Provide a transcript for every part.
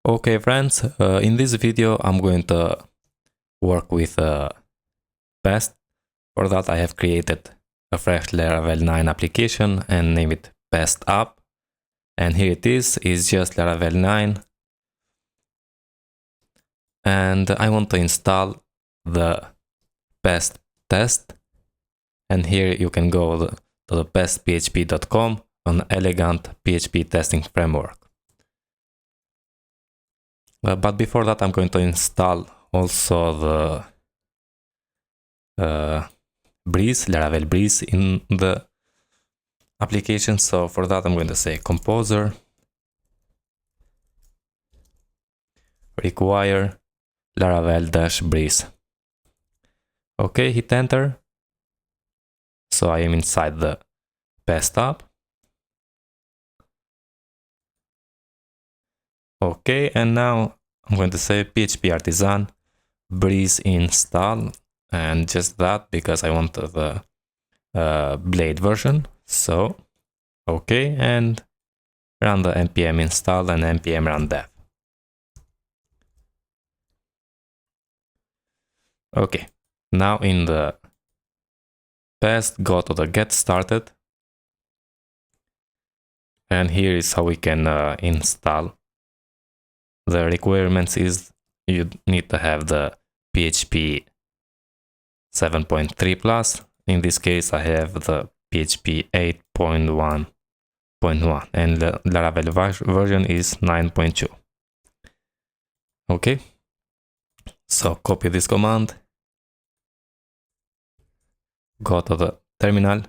Okay friends, in this video I'm going to work with Pest. For that I have created a fresh Laravel 9 application and name it Pest app. And here it is, it's just Laravel 9. And I want to install the Pest test. And here you can go to the pestphp.com, an elegant PHP testing framework. But before that, I'm going to install also the Breeze, Laravel Breeze in the application. So for that, I'm going to say composer require Laravel-Breeze. Okay, hit enter. So I am inside the Pest app. Okay, and now I'm going to say PHP artisan Breeze install, and just that because I want the Blade version. So okay, and run the npm install and npm run dev. Okay, now in the Pest, go to the get started, and here is how we can install. The requirements is you need to have the PHP 7.3 plus. In this case, I have the PHP 8.1.1 and the Laravel version is 9.2. Okay, so copy this command, go to the terminal,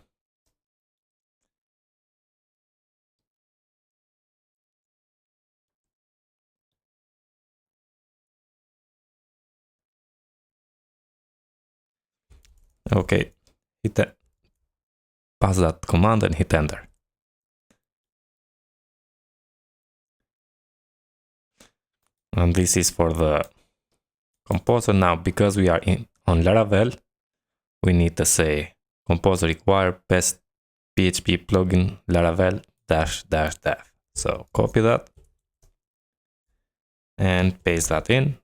okay, pass that command and hit enter. And this is for the composer. Now, because we are on Laravel, we need to say composer require Pest PHP plugin Laravel --dev. So copy that and paste that in.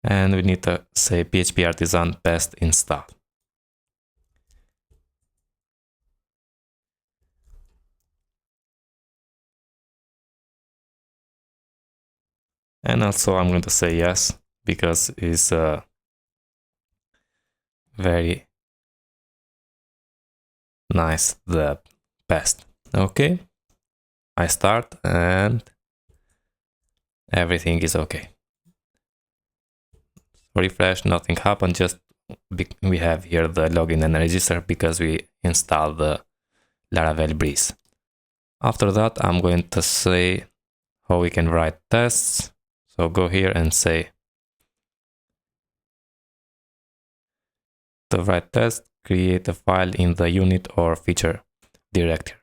And we need to say PHP artisan Pest install. And also I'm going to say yes, because it's very nice, the Pest. Okay, I start and everything is okay. Refresh, nothing happened, just we have here the login and register because we installed the Laravel Breeze. After that, I'm going to say how we can write tests. So go here and say to write test, create a file in the unit or feature directory.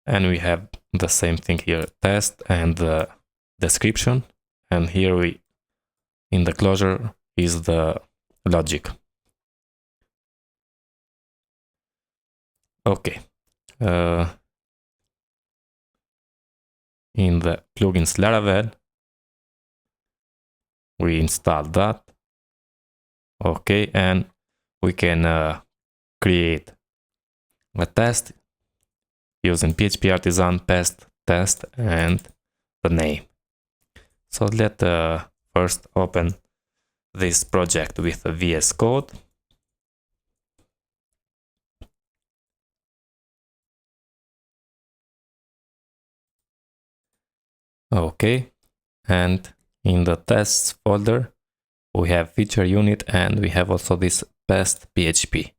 And we have the same thing here, test and the description. And here we, in the closure, is the logic. Okay. In the plugins Laravel, we install that. Okay, and we can create a test using PHP artisan Pest test and the name. So let's first open this project with a VS Code. Okay, and in the tests folder, we have feature unit and we have also this Pest PHP.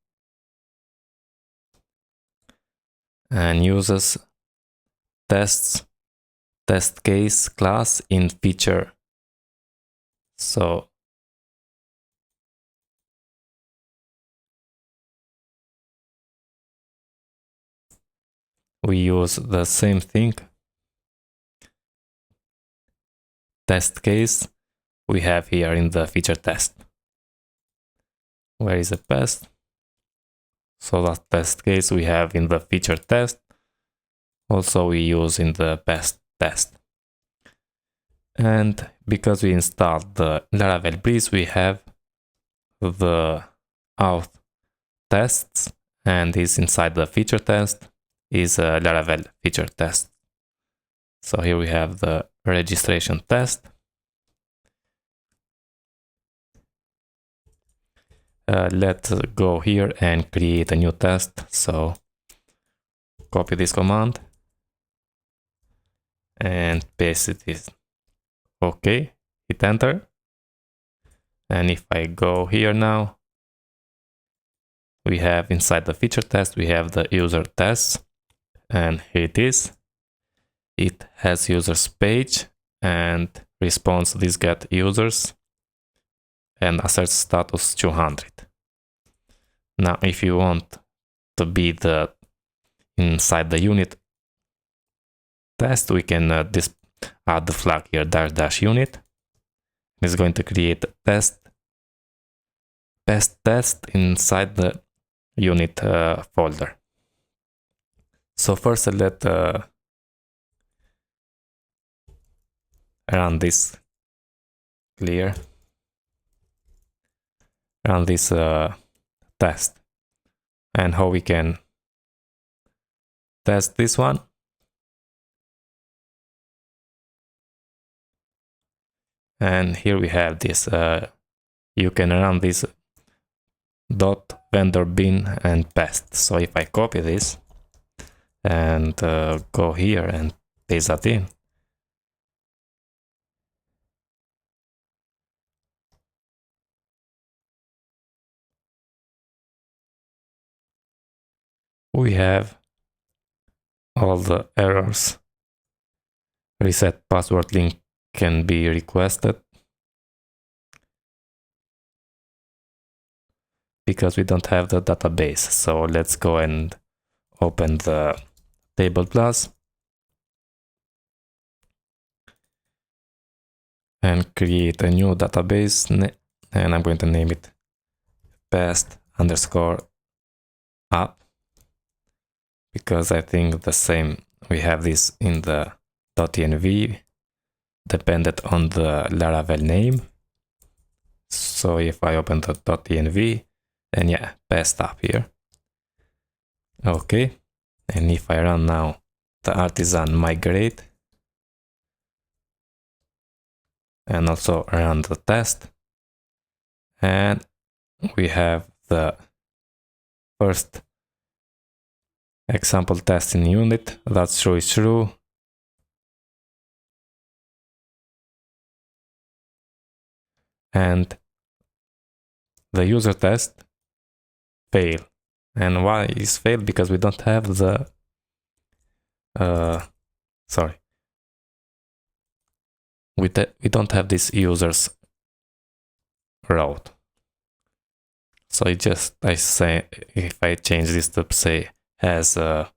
And uses tests test case class in feature. So we use the same thing. Test case we have here in the feature test. Where is the Pest? So that test case we have in the feature test. Also we use in the pest test. And because we installed the Laravel breeze, we have the auth tests, and is inside the feature test is a Laravel feature test. So here we have the registration test. Let's go here and create a new test. So copy this command and paste it. Okay, hit enter. And if I go here now, we have inside the feature test, we have the user tests, and here it is. It has users page and response this get users and assert status 200. Now, if you want to be the inside the unit test, we can add the flag here --unit. It's going to create a pest test inside the unit folder. So first let's run this run this test, and how we can test this one. And here we have this. You can run this .vendor bin and pest. So if I copy this and go here and paste that in, we have all the errors. Reset password link can be requested because we don't have the database. So let's go and open the table plus and create a new database, and I'm going to name it pest_app because I think the same. We have this in the .env dependent on the Laravel name. So if I open the .env, and yeah, pest app here. Okay, and if I run now the artisan migrate and also run the test, and we have the first example test in unit. That's true is true. And the user test fail. And why is fail? Because we don't have the we don't have this users route. So I say, if I change this to say has a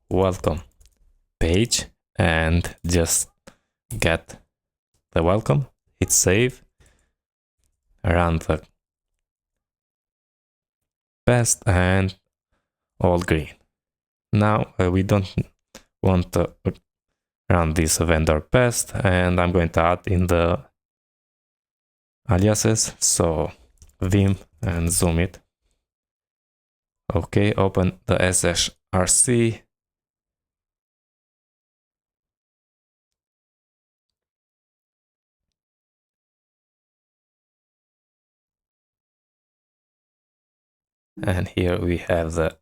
welcome page and just get the welcome, hit save, run the pest, and all green. Now we don't want to run this vendor pest, and I'm going to add in the aliases. So vim and zoom it. Okay, open the /rc. And here we have the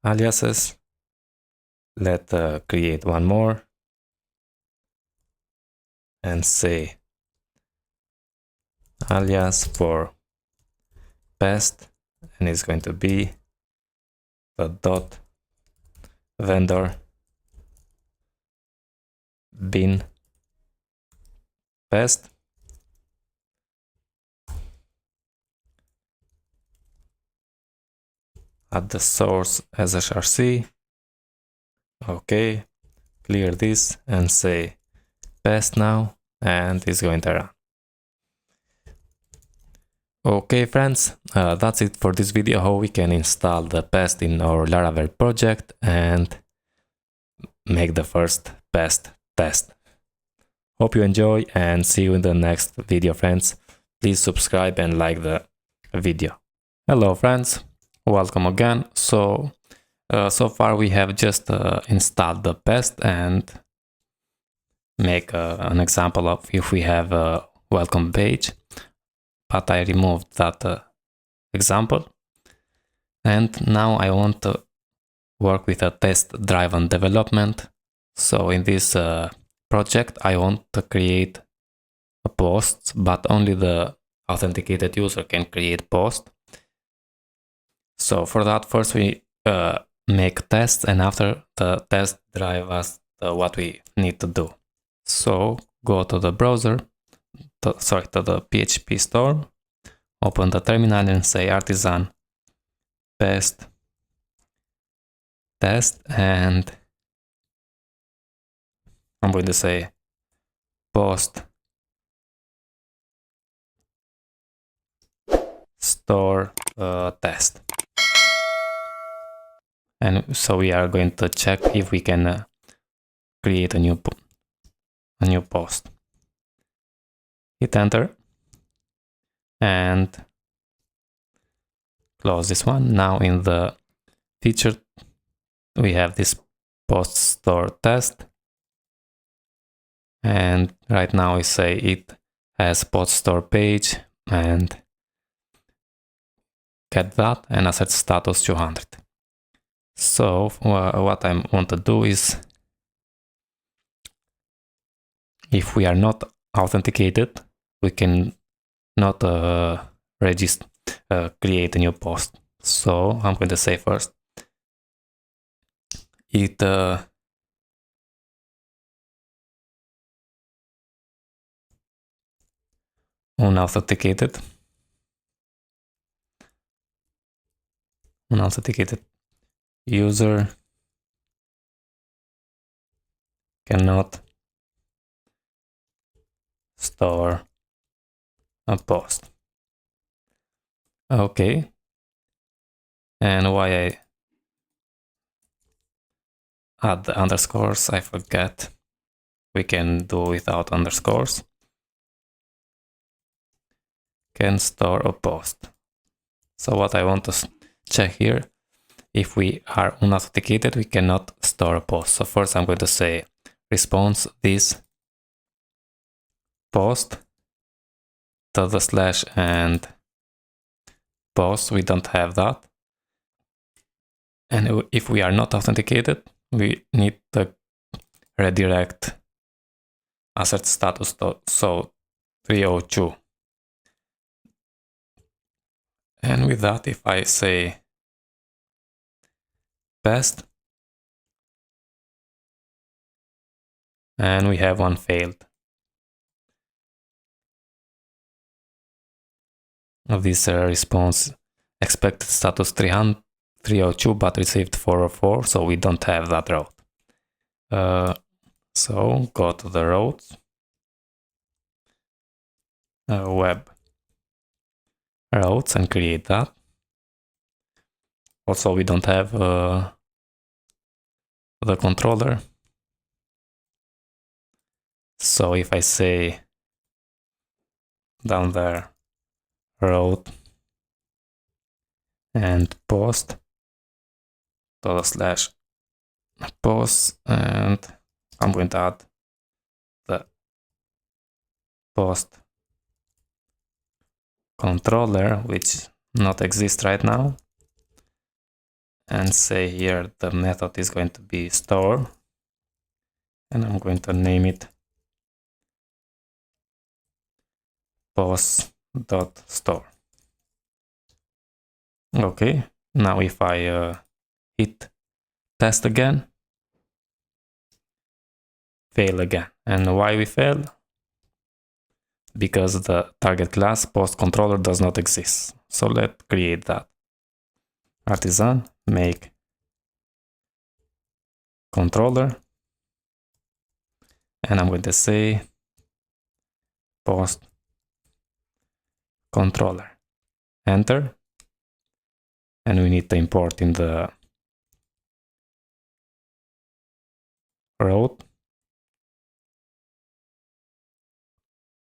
aliases. Let's create one more and say alias for pest, and it's going to be the .vendor bin pest. Add the source /rc. Okay, clear this and say pest now, and it's going to run. Okay friends, that's it for this video, how we can install the Pest in our Laravel project and make the first Pest test. Hope you enjoy and see you in the next video friends. Please subscribe and like the video. Hello friends, welcome again. So far we have just installed the Pest and make an example of if we have a welcome page, but I removed that example. And now I want to work with a test-driven development. So in this project, I want to create a post, but only the authenticated user can create post. So for that, first we make tests, and after the test drive us what we need to do. So go to the browser, to the PHP store, open the terminal and say artisan pest test, and I'm going to say post store test. And so we are going to check if we can create a new post. Hit enter and close this one. Now in the feature we have this post store test, and right now we say it has post store page and get that and asset status 200. So what I want to do is, if we are not authenticated, we can not register, create a new post. So I'm going to say first it unauthenticated user cannot store a post. Okay. And why I add the underscores, I forget. We can do without underscores. Can store a post. So what I want to check here, if we are unauthenticated, we cannot store a post. So first I'm going to say response this post / and post. We don't have that. And if we are not authenticated, we need to redirect asset status so 302. And with that, if I say pest, and we have one failed of this response, expected status 302 but received 404, so we don't have that route. So go to the routes, web routes, and create that. Also we don't have the controller, so if I say down there route and post / post, and I'm going to add the post controller, which not exists right now, and say here the method is going to be store, and I'm going to name it post.store. Okay, now if I hit test again, fail again. And why we fail? Because the target class post controller does not exist. So let's create that. Artisan make controller, and I'm going to say post controller. enter, and we need to import in the route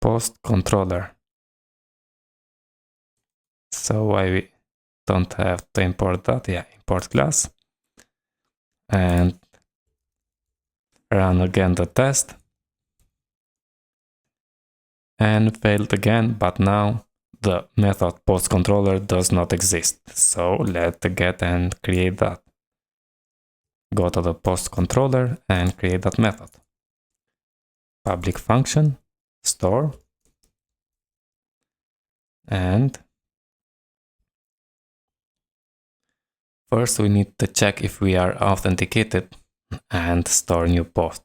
post controller. So why we don't have to import that? Yeah, import class and run again the test and failed again, but now the method post controller does not exist. So let's get and create that. Go to the post controller and create that method. Public function, store, and first we need to check if we are authenticated and store new post.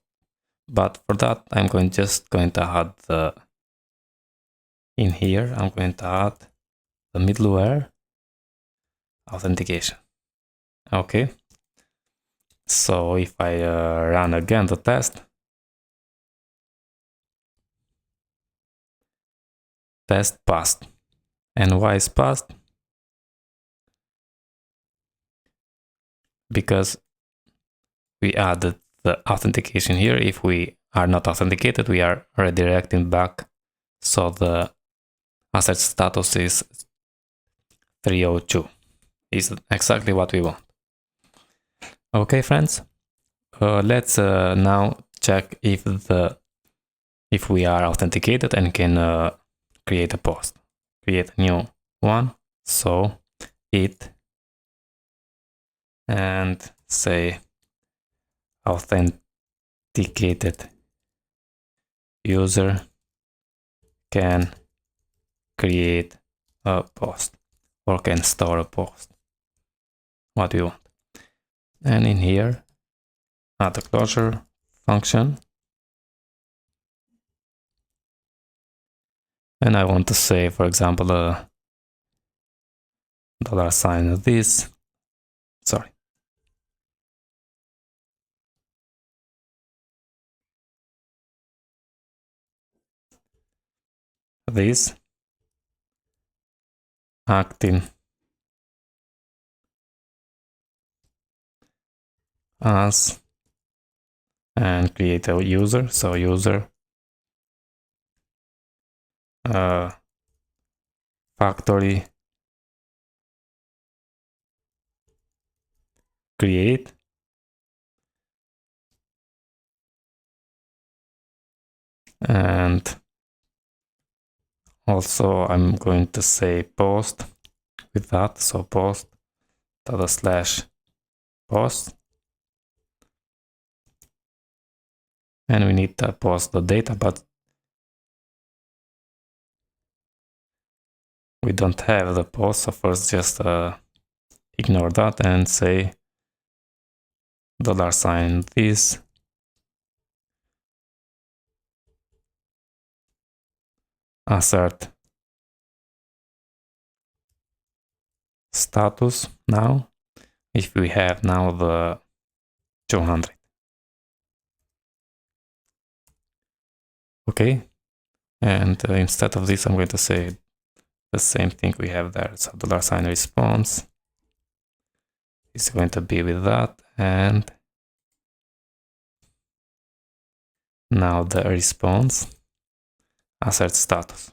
But for that, I'm just going to add in here, I'm going to add the middleware authentication. Okay. So if I run again the test passed. And why is passed? Because we added the authentication here. If we are not authenticated, we are redirecting back. So the asset status is 302. Is exactly what we want. Okay, friends. Let's now check if we are authenticated and can create a post. Create a new one. So it and say authenticated user can create a post or can store a post. What we want. And in here, add a closure function. And I want to say, for example, a $sign of this. Sorry. This acting as and create a user. So user factory create and also I'm going to say post with that. So post /post and we need to post the data, but we don't have the post. So first just ignore that and say $sign this assert status now if we have now the 200. Okay, and instead of this I'm going to say the same thing we have there. So $sign response is going to be with that, and now the response assert status.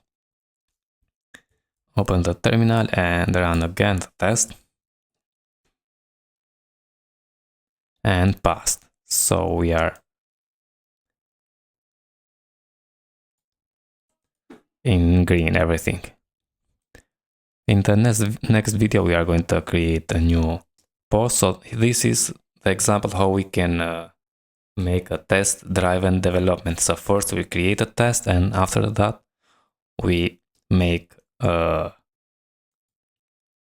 Open the terminal and run again the test and passed. So we are in green, everything. In the next video we are going to create a new post. So this is the example how we can make a test driven development. So first we create a test and after that we make a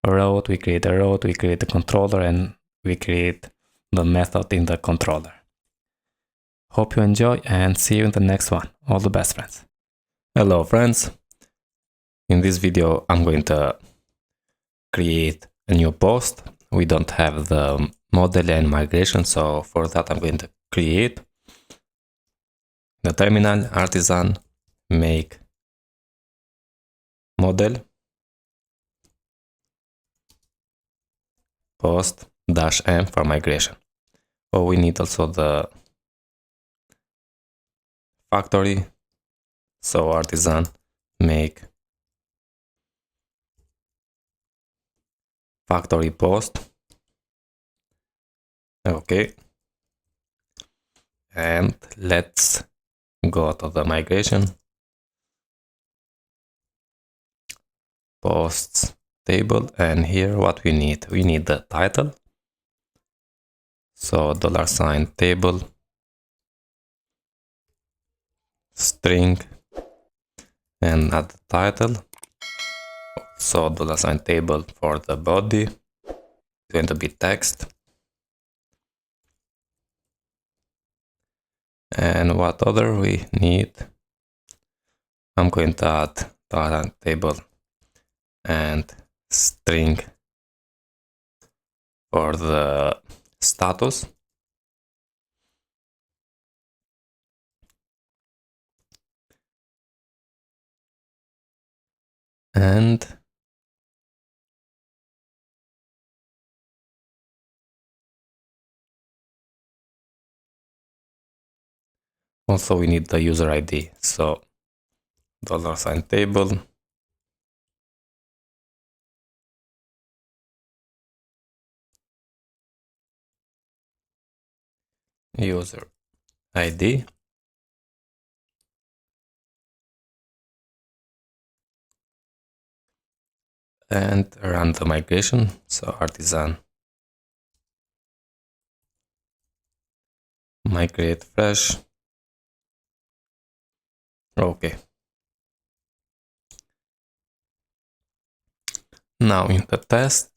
route, we create a controller, and we create the method in the controller. Hope you enjoy and see you in the next one. All the best, friends. Hello, friends. In this video, I'm going to create a new post. We don't have the model and migration, so for that I'm going to create the terminal artisan make model post -m for migration. Oh, we need also the factory. So artisan make factory post. Okay. And let's go to the migration. Posts table, and here what we need the title. So $table string and add the title. So $table for the body. It's going to be text. And what other we need? I'm going to add table and string for the status. And also we need the user ID. So $table user ID. And run the migration. So artisan migrate fresh. Okay. Now in the test,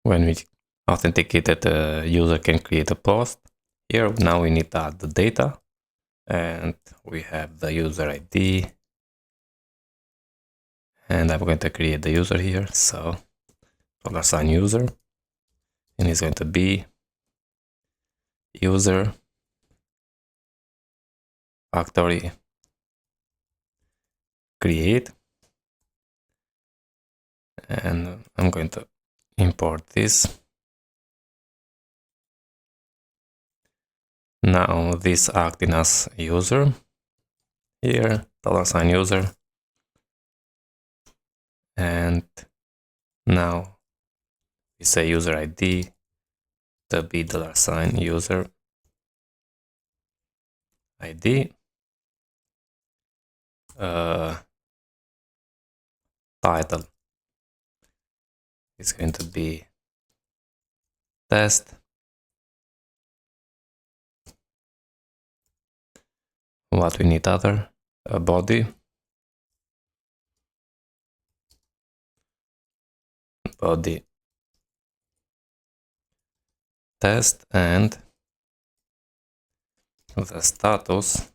when we authenticated, the user can create a post. Here now we need to add the data, and we have the user ID, and I'm going to create the user here. So $user, and it's going to be user factory create, and I'm going to import this. Now this acting as user here, $user, and now we say user ID to be $user ID. Title is going to be test. What we need other, a body test, and the status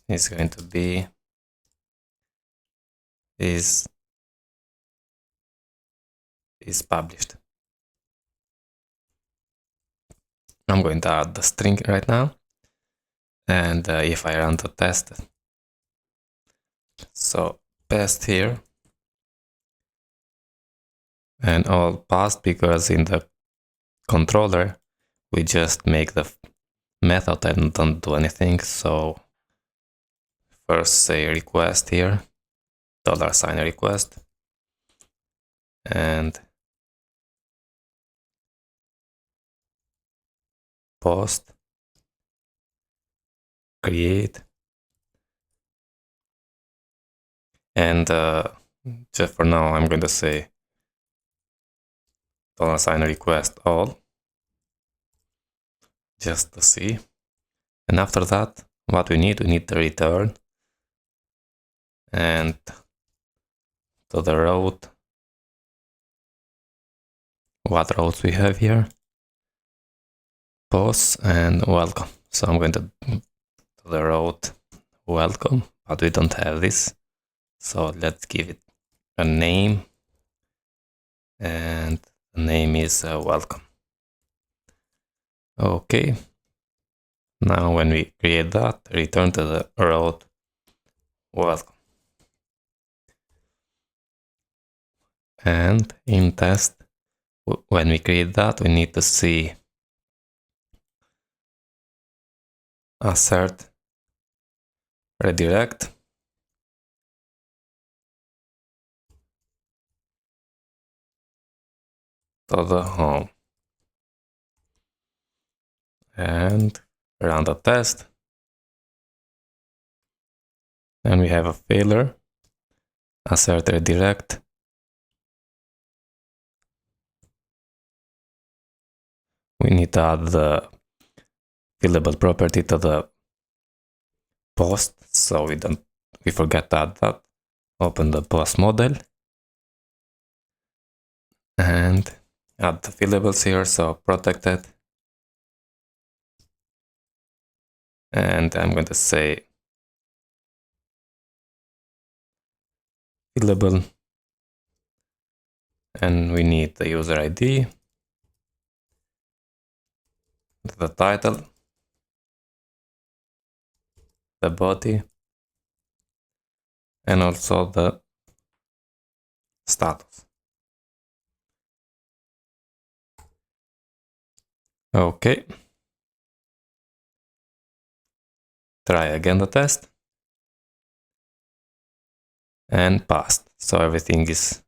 is going to be is published. I'm going to add the string right now, and if I run the test, so pest here, and all passed because in the controller we just make the method and don't do anything. So first say request here, $request, and post create, and just for now I'm going to say $request all, just to see. And after that, what we need the return, and to the route, what routes we have here, posts and welcome. So I'm going to the route welcome, but we don't have this, so let's give it a name, and the name is welcome. Okay, now when we create that, return to the route welcome. And in test, when we create that, we need to see assert redirect to the home and run the test. And we have a failure, assert redirect. We need to add the fillable property to the post, so we forget to add that. Open the post model and add the fillables here, so protected. And I'm going to say fillable, and we need the user ID, the title, the body, and also the status. Okay. Try again the test. And passed. So everything is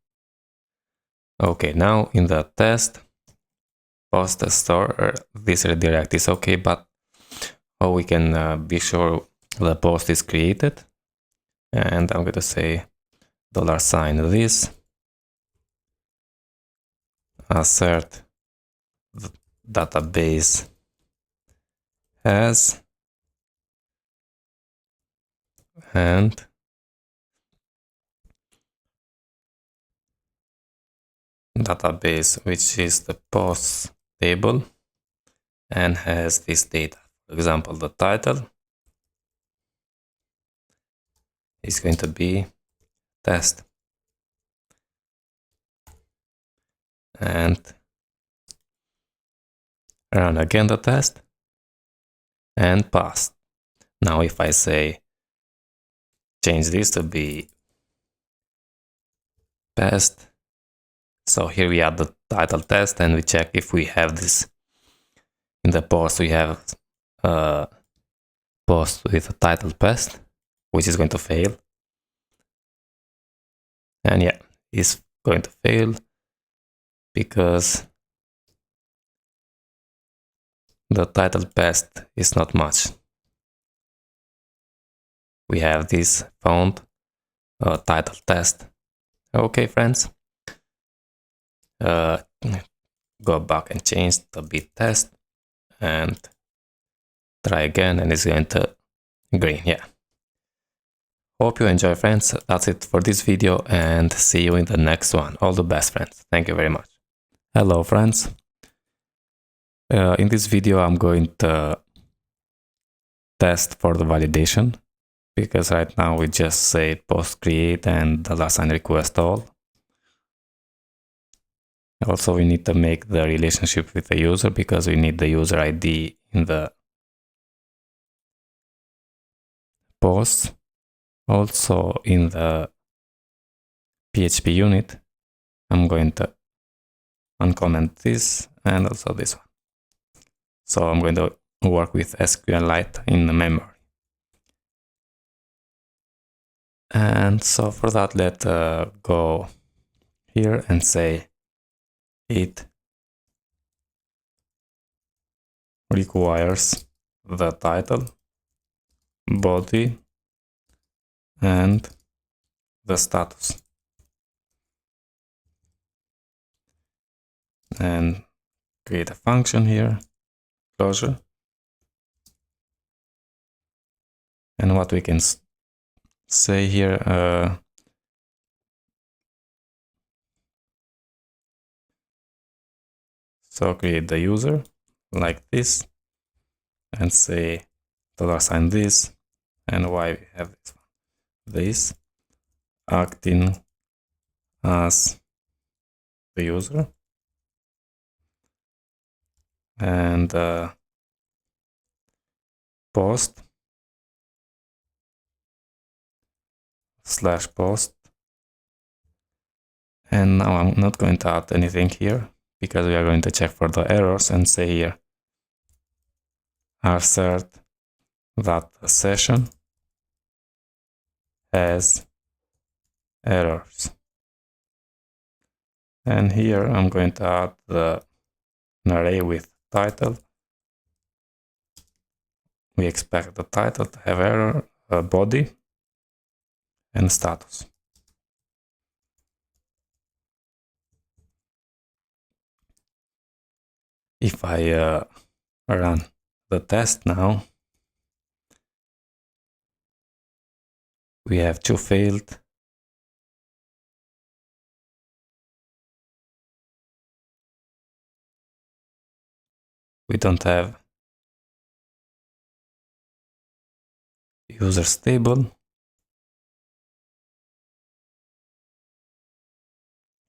okay. Now in the test, post store, this redirect is okay, but how we can be sure the post is created? And I'm going to say $this, assert the database has, and database, which is the post table, and has this data. For example, the title is going to be test. And run again the test and pass. Now if I say change this to be pest, so here we add the title test and we check if we have this in the post. We have a post with a title pest, which is going to fail. And yeah, it's going to fail because the title pest is not much. We have this found title test. Okay, friends. Go back and change the bit test and try again, and it's going to green. Yeah. Hope you enjoy, friends. That's it for this video, and see you in the next one. All the best, friends. Thank you very much. Hello, friends. In this video, I'm going to test for the validation, because right now we just say post create and $sign request all. Also, we need to make the relationship with the user, because we need the user ID in the post. Also, in the PHP unit, I'm going to uncomment this and also this one. So I'm going to work with SQLite in the memory. And so for that, let's go here and say it requires the title, body, and the status. And create a function here, closure. And what we can say here, so create the user like this and say $sign this, and why we have this one. This acting as the user, and post /post And now I'm not going to add anything here because we are going to check for the errors and say here assert that the session has errors. And here I'm going to add an array with title. We expect the title to have error, body, and status. If I run the test now, we have 2 failed. We don't have user stable.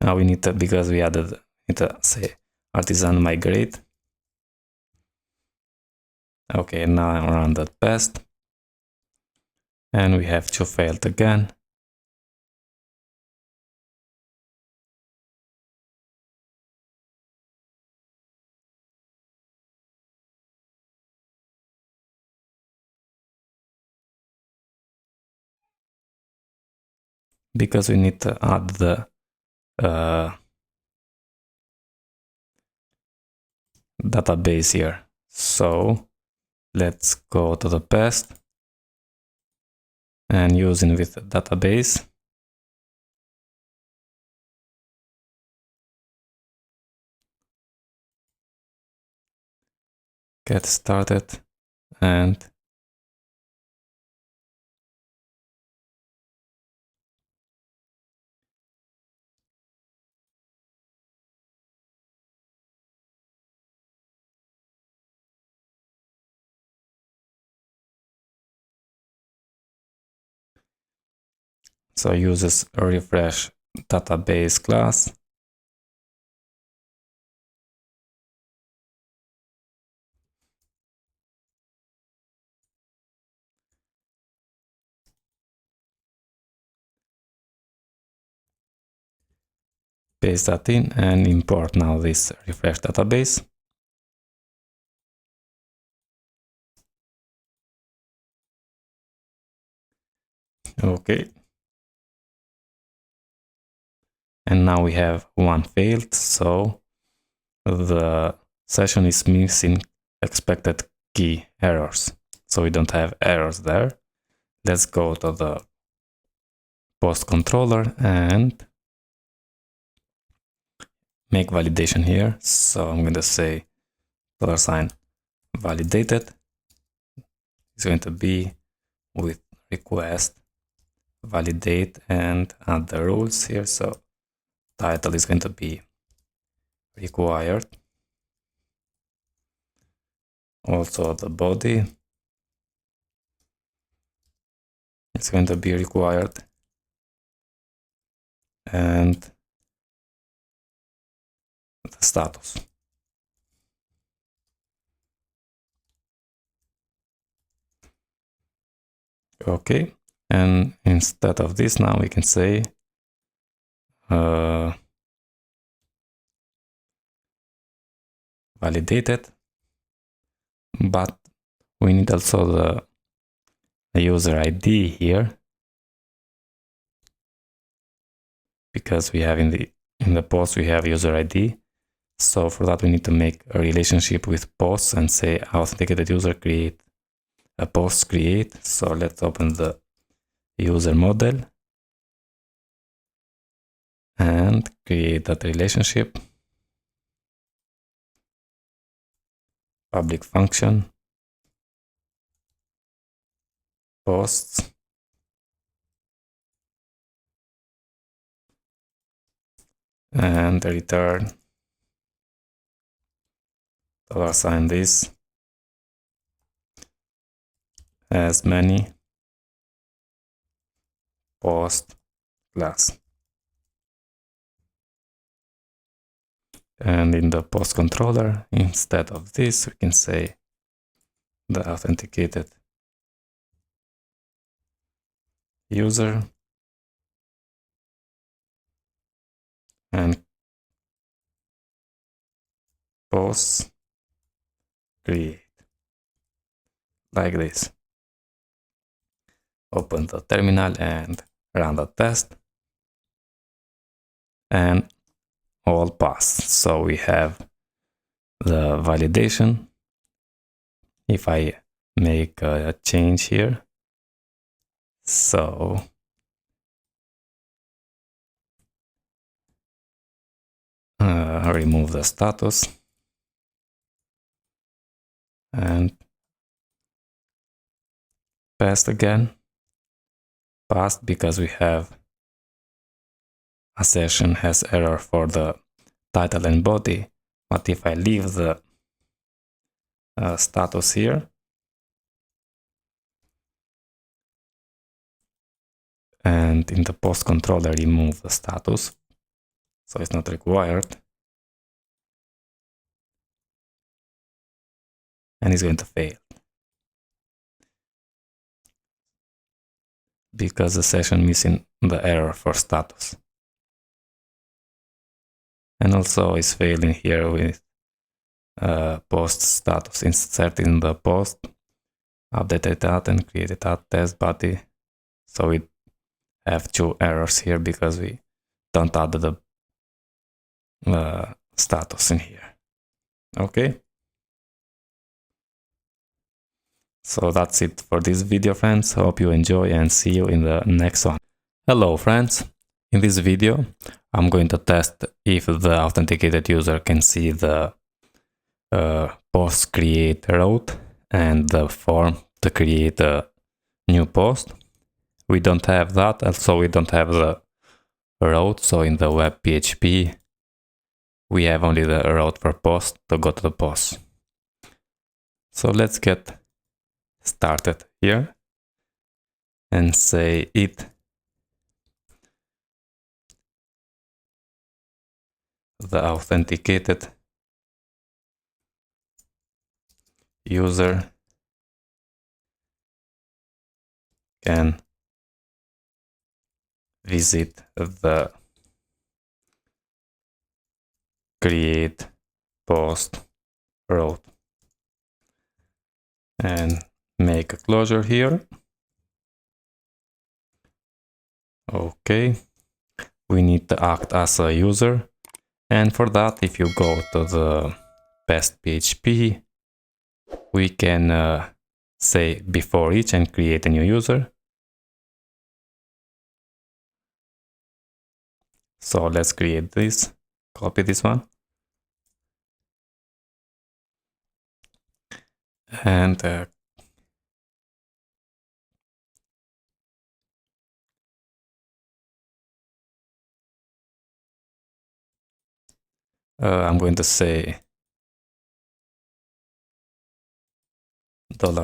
Now we need to, because we added, need to say artisan migrate. Okay, now I run that pest. And we have 2 failed again. Because we need to add the database here. So let's go to the pest and using with the database. Get started and so uses a refresh database class. Paste that in and import now this refresh database. Okay. And now we have 1 failed, so the session is missing expected key errors. So we don't have errors there. Let's go to the post controller and make validation here. So I'm going to say $sign validated. It's going to be with request validate and add the rules here. So title is going to be required. Also the body is going to be required. And the status. Okay, and instead of this now we can say validated, but we need also the user ID here, because we have in the post we have user ID. So for that we need to make a relationship with posts and say authenticated user create a post create. So let's open the user model and create that relationship. Public function posts and return $sign this as many post class. And in the post controller, instead of this, we can say the authenticated user and post create like this. Open the terminal and run the test, and all passed. So we have the validation. If I make a change here, so remove the status and paste again. Passed because we have a session has error for the title and body. But if I leave the status here and in the post controller remove the status, so it's not required, and it's going to fail because the session missing the error for status. And also is failing here with post status inserted in the post, updated out and created out test body. So we have two errors here because we don't add the status in here. Okay. So that's it for this video, friends. Hope you enjoy and see you in the next one. Hello, friends. In this video, I'm going to test if the authenticated user can see the post create route and the form to create a new post. We don't have that, also we don't have the route. So in the web PHP, we have only the route for post to go to the post. So let's get started here and say it the authenticated user can visit the create post route and make a closure here. Okay, we need to act as a user, and for that, if you go to the Pest PHP, we can say before each and create a new user. So let's create this, copy this one, and I'm going to say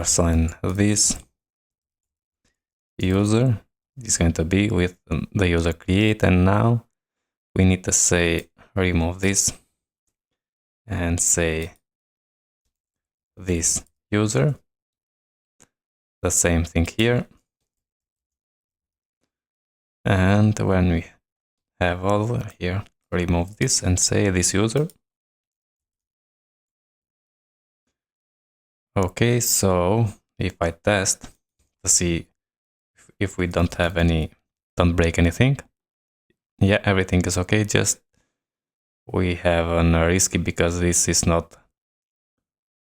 $sign this user is going to be with the user create, and now we need to say remove this and say this user. The same thing here, and when we have all here, remove this and say this user. Okay, so if I test to see if we don't break anything, yeah, everything is okay. Just we have a risky because this is not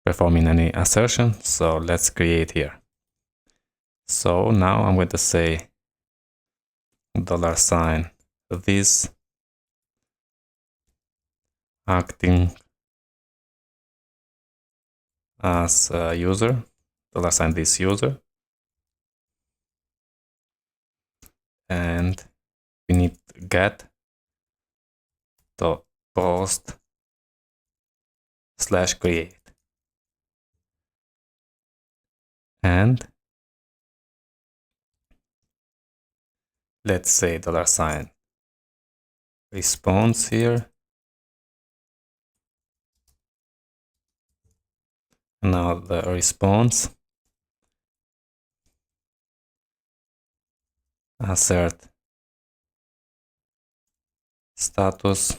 performing any assertion. So let's create here. So now I'm going to say $sign this acting as a user, $sign this user, and we need to get the post / create, and let's say $sign response here. Now the response assert status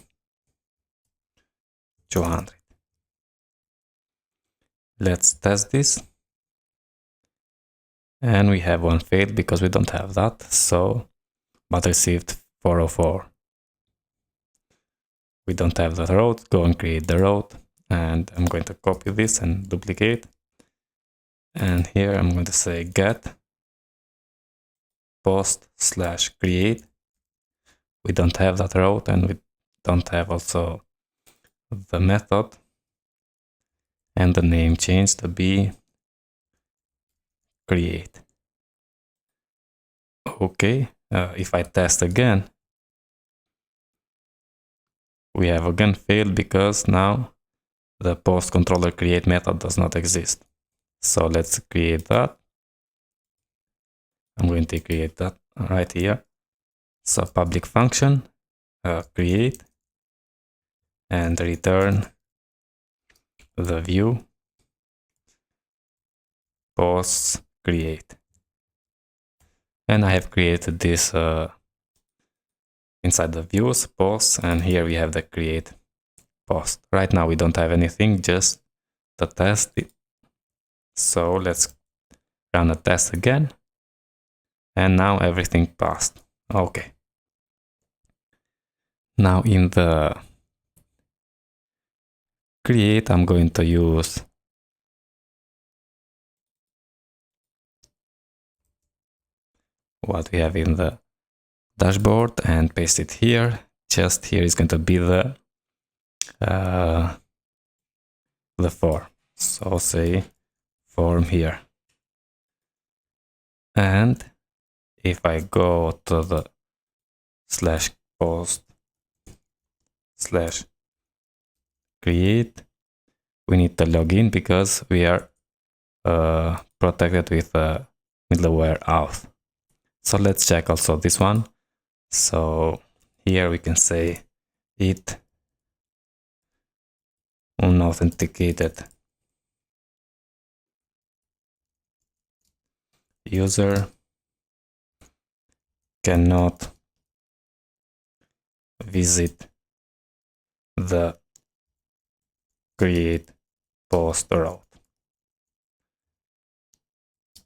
200. Let's test this. And we have one failed because we don't have that. So, but received 404. We don't have the route. Go and create the route. And I'm going to copy this and duplicate. And here I'm going to say get post / create. We don't have that route, and we don't have also the method. And the name changed to be create. Okay, if I test again, we have again failed because now the post controller create method does not exist. So let's create that. I'm going to create that right here. So public function create and return the view posts create. And I have created this inside the views posts, and here we have the create post. Right now we don't have anything, just the test. So let's run a test again. And now everything passed. Okay. Now in the create, I'm going to use what we have in the dashboard and paste it here. Just here is going to be the form. So say form here. And if I go to the /post /create, we need to log in because we are protected with middleware auth. So let's check also this one. So here we can say it unauthenticated user cannot visit the create post route,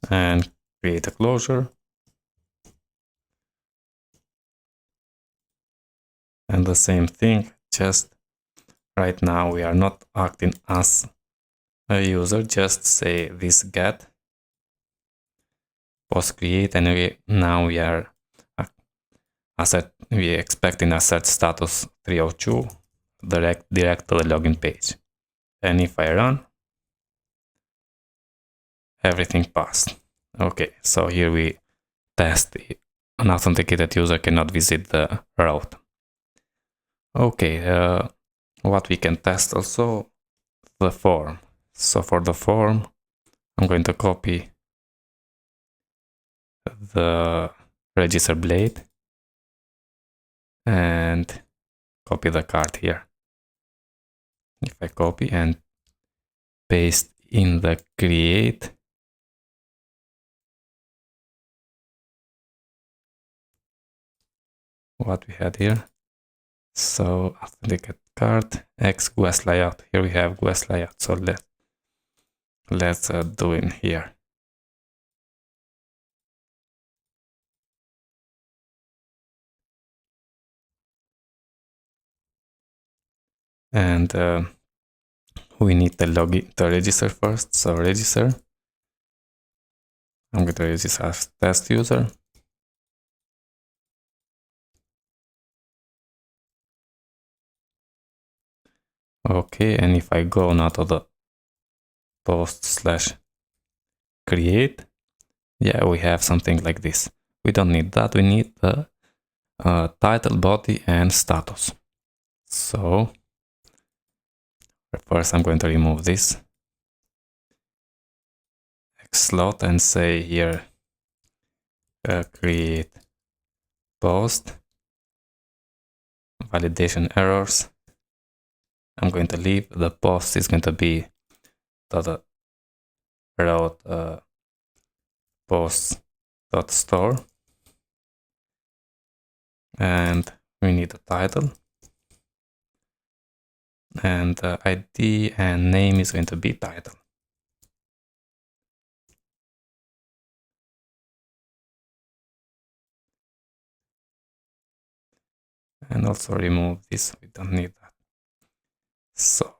and create a closure. And the same thing, just right now we are not acting as a user, just say this get post create, and now we are expecting assert status 302 direct to the login page. And if I run, everything passed. Okay, so here we test an authenticated user cannot visit the route. Okay, what we can test also, the form. So for the form, I'm going to copy the register blade and copy the card here. If I copy and paste in the create, what we had here. So authenticate card X GUES layout. Here we have GUES layout. So let's do it here. And we need to log in to register first. So register. I'm going to register as test user. Okay, and if I go now to the post / create, yeah, we have something like this. We don't need that. We need the title, body, and status. So first I'm going to remove this X slot and say here create post validation errors. I'm going to leave the post is going to be the route post.store, and we need a title. and ID and name is going to be title. And also remove this, we don't need that. So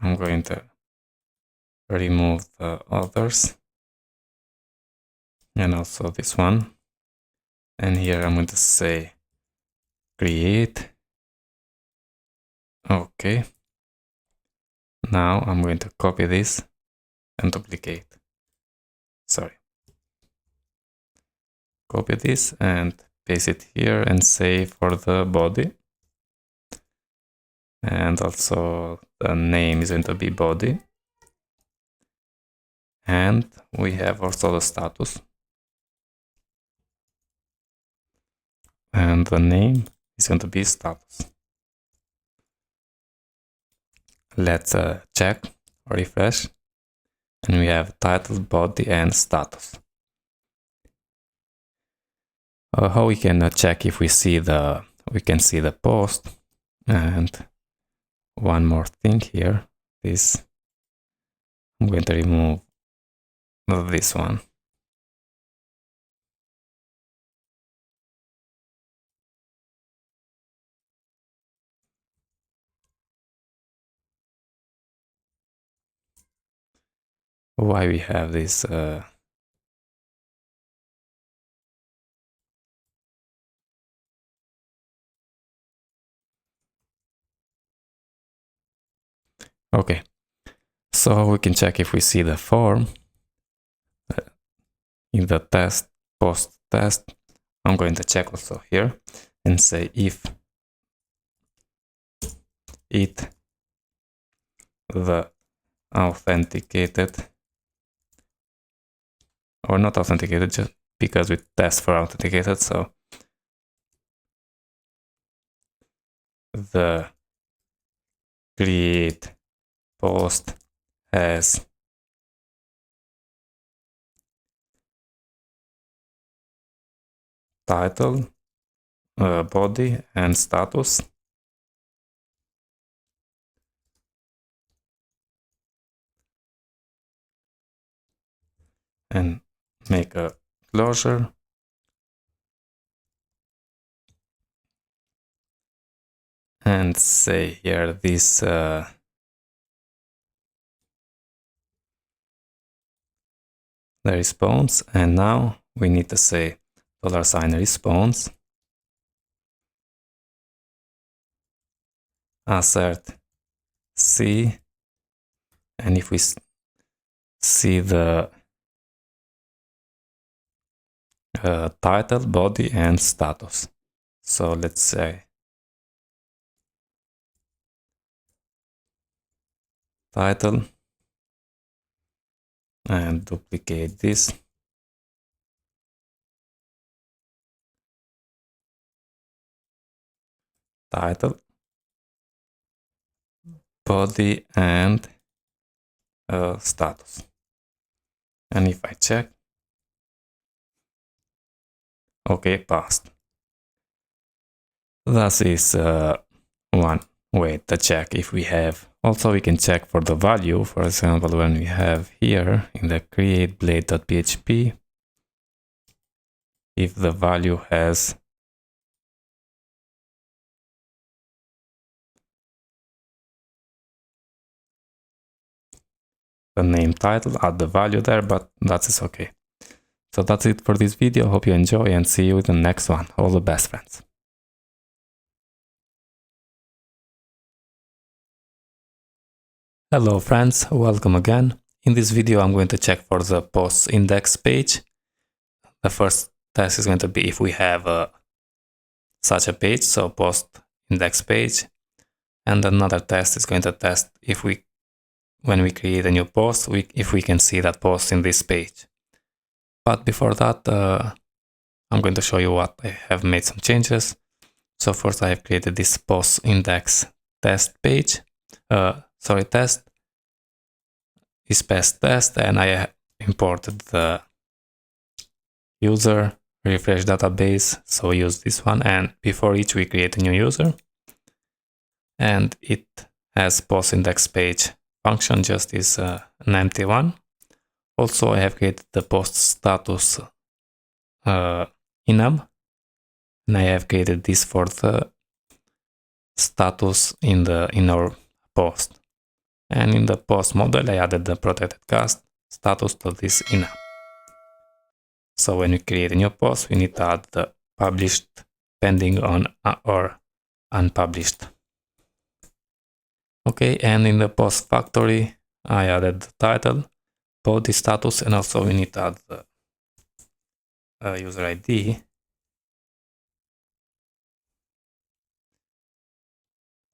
I'm going to remove the others and also this one. And here I'm going to say create. Okay. Now I'm going to copy this and duplicate. Sorry. Copy this and paste it here and say for the body. And also the name is going to be body. And we have also the status. And the name is going to be status. Let's check or refresh. And we have title, body, and status. How we can check if we can see the post. And one more thing here is I'm going to remove this one. Why we have this okay, so we can check if we see the form in the test post test. I'm going to check also here and say if it the authenticated or not authenticated, just because we test for authenticated, so the create post has title, body, and status. And make a closure. And say here this the response. And now we need to say $response assert C, and if we see the title, body, and status. So let's say title and duplicate this. Title, body, and status. And if I check, okay, passed. That is one way to check if we have. Also, we can check for the value. For example, when we have here in the create blade.php, if the value has the name title, add the value there, but that is okay. So that's it for this video. Hope you enjoy and see you in the next one. All the best, friends. Hello friends, welcome again. In this video I'm going to check for the post index page. The first test is going to be if we have such a page, so post index page. And another test is going to test if when we create a new post, if we can see that post in this page. But before that, I'm going to show you what I have made some changes. So first I have created this post index test page. Test is Pest test, and I imported the user refresh database, so use this one, and before each we create a new user, and it as post index page function just is an empty one. Also, I have created the post status enum, and I have created this for the status in our post. And in the post model, I added the protected cast status to this enum. So when we create a new post, we need to add the published, pending on or unpublished. Okay, and in the post factory, I added the title, body status, and also we need to add the user ID,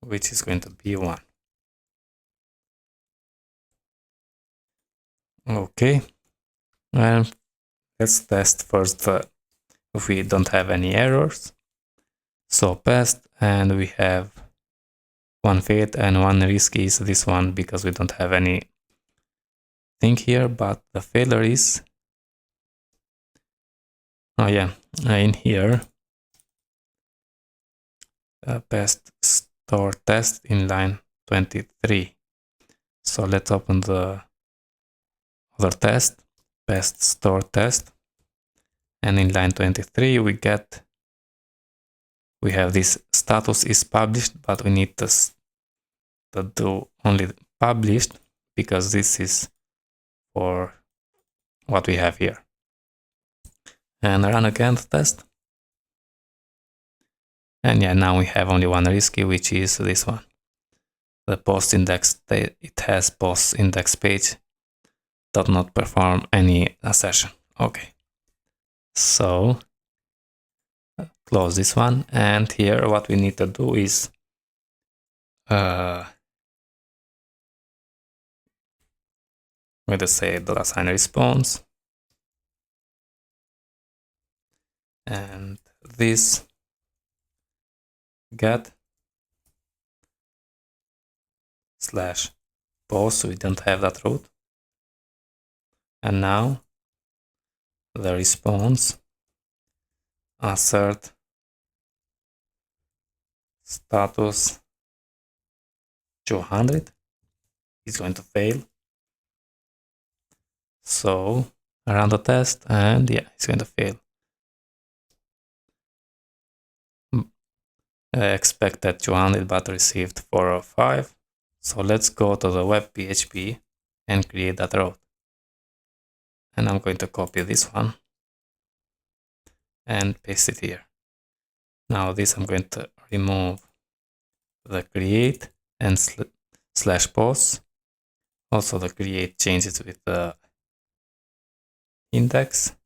which is going to be 1. Okay, and let's test first if we don't have any errors. So pest, and we have one failed and one risky is this one because we don't have any thing here, but the failure is, oh yeah, in here, pest store test in line 23. So let's open the other test, pest store test, and in line 23 we have this status is published, but we need to do only published because this is for what we have here. And run again the test. And yeah, now we have only one risky, which is this one. The post index, it has post index page, does not perform any assertion. Okay. So close this one. And here what we need to do is let us say $sign response. And this get slash post, we don't have that root. And now the response assert status 200 is going to fail. So run the test and yeah, it's going to fail. Expected 200 but received 405. So let's go to the web PHP and create that route. And I'm going to copy this one and paste it here. Now this I'm going to remove the create and slash post. Also the create changes with the index.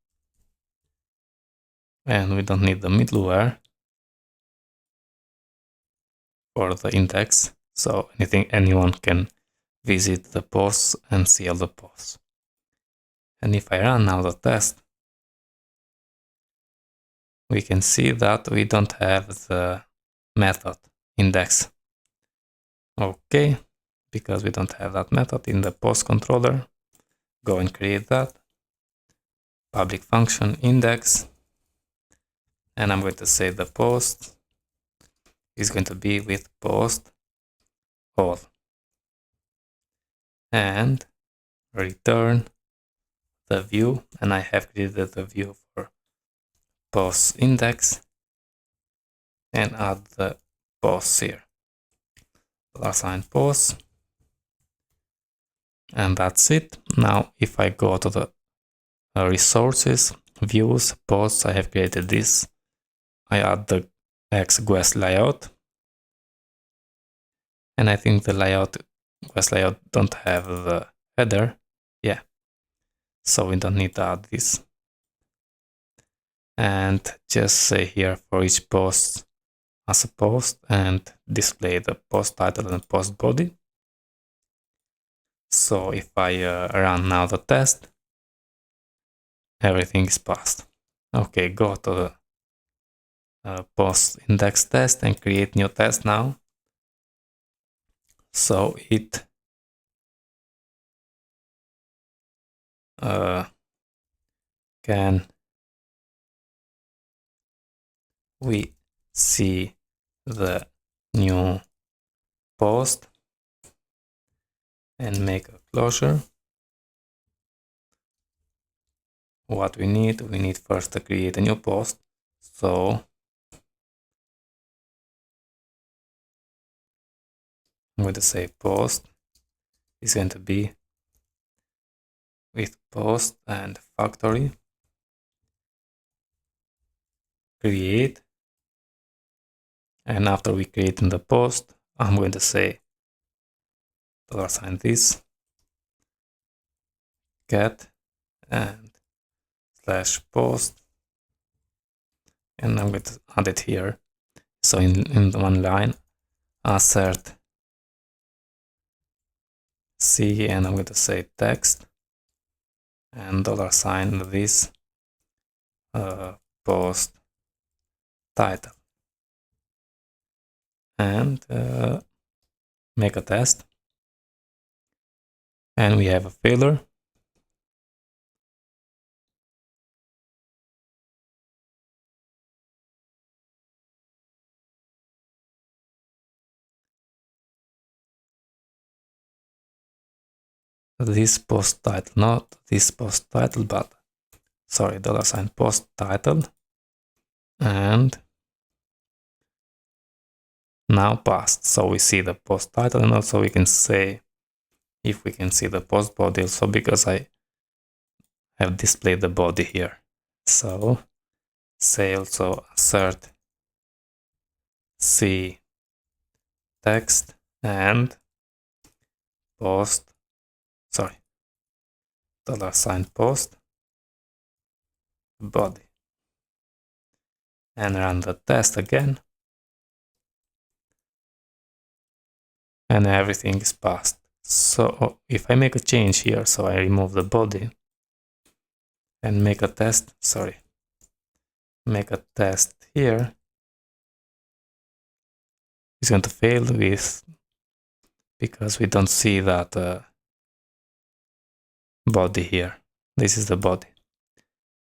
And we don't need the middleware for the index. So anyone can visit the posts and see all the posts. And if I run now the test, we can see that we don't have the method index. Okay, because we don't have that method in the post controller, go and create that. Public function index. And I'm going to say the post is going to be with post all. And return the view. And I have created the view for post index and add the posts here. Assign post. And that's it. Now, if I go to the resources, views, posts, I have created this. I add the XGuest layout. And I think the Guest layout don't have the header. Yeah. So we don't need to add this. And just say here for each post as a post and display the post title and post body. So if I run now the test, everything is passed. Okay, go to the post index test and create new test now. So it can we see the new post and make a closure. What we need first to create a new post. So I'm going to say post is going to be with post and factory create, and after we create in the post, I'm going to say $this get and slash post, and I'm going to add it here. So in one line, assert C, and I'm going to say text and $this post title, and make a test, and we have a failure. This post title, not this post title, but sorry, $post title, and now passed. So we see the post title, and also we can say if we can see the post body also, because I have displayed the body here. So say also assert C text and post, sorry, $post body, and run the test again, and everything is passed. So if I make a change here, so I remove the body and make a test, sorry, make a test here, it's going to fail with, because we don't see that body here. This is the body.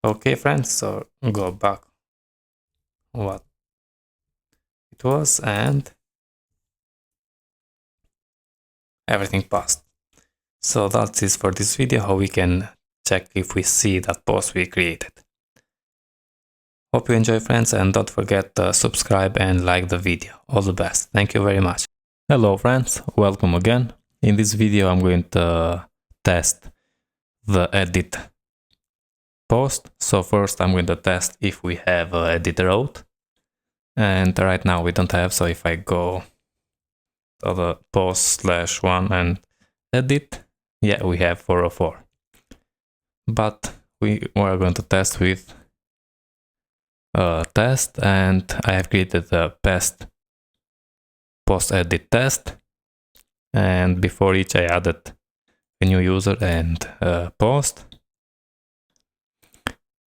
Okay, friends, so go back what it was, and everything passed. So that's it for this video, how we can check if we see that post we created. Hope you enjoy, friends, and don't forget to subscribe and like the video. All the best. Thank you very much. Hello, friends, welcome again. In this video I'm going to test the edit post. So first I'm going to test if we have an edit route, and right now we don't have. So if I go to the post/1 and edit, yeah, we have 404. But we are going to test with test, and I have created a Pest post edit test, and before each I added a new user and post.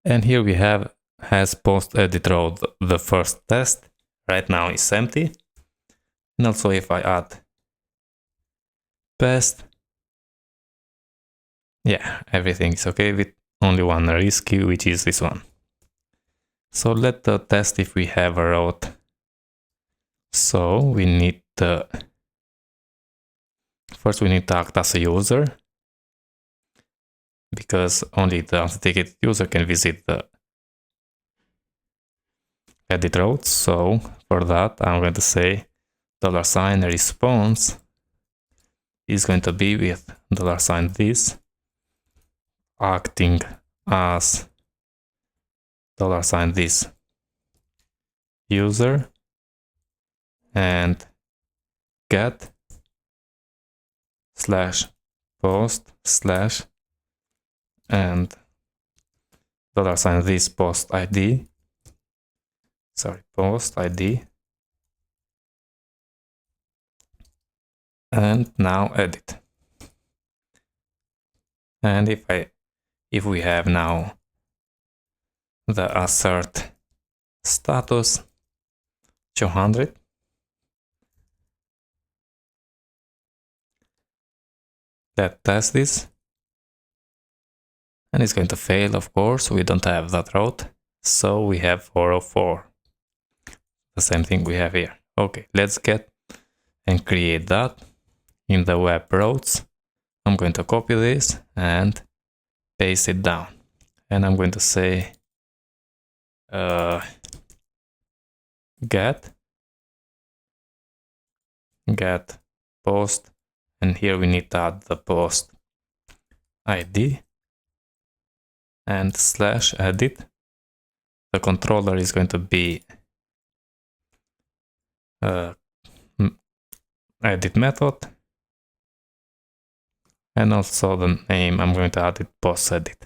And here we have has post edit route, the first test. Right now is empty. And also if I add pest, yeah, everything is okay with only one risky, which is this one. So let's test if we have a route. So we need first we need to act as a user, because only the authenticated user can visit the edit route. So for that, I'm going to say $response is going to be with $this acting as $this user and get /post/ and $this post ID, sorry, post ID, and now edit. And if we have now the assert status 200, let's test this, and it's going to fail. Of course, we don't have that route, so we have 404, the same thing we have here. Okay, let's get and create that in the web routes. going to copy this and paste it down. And I'm going to say get post, and here we need to add the post ID and /edit. The controller is going to be edit method, and also the name, I'm going to add it post edit.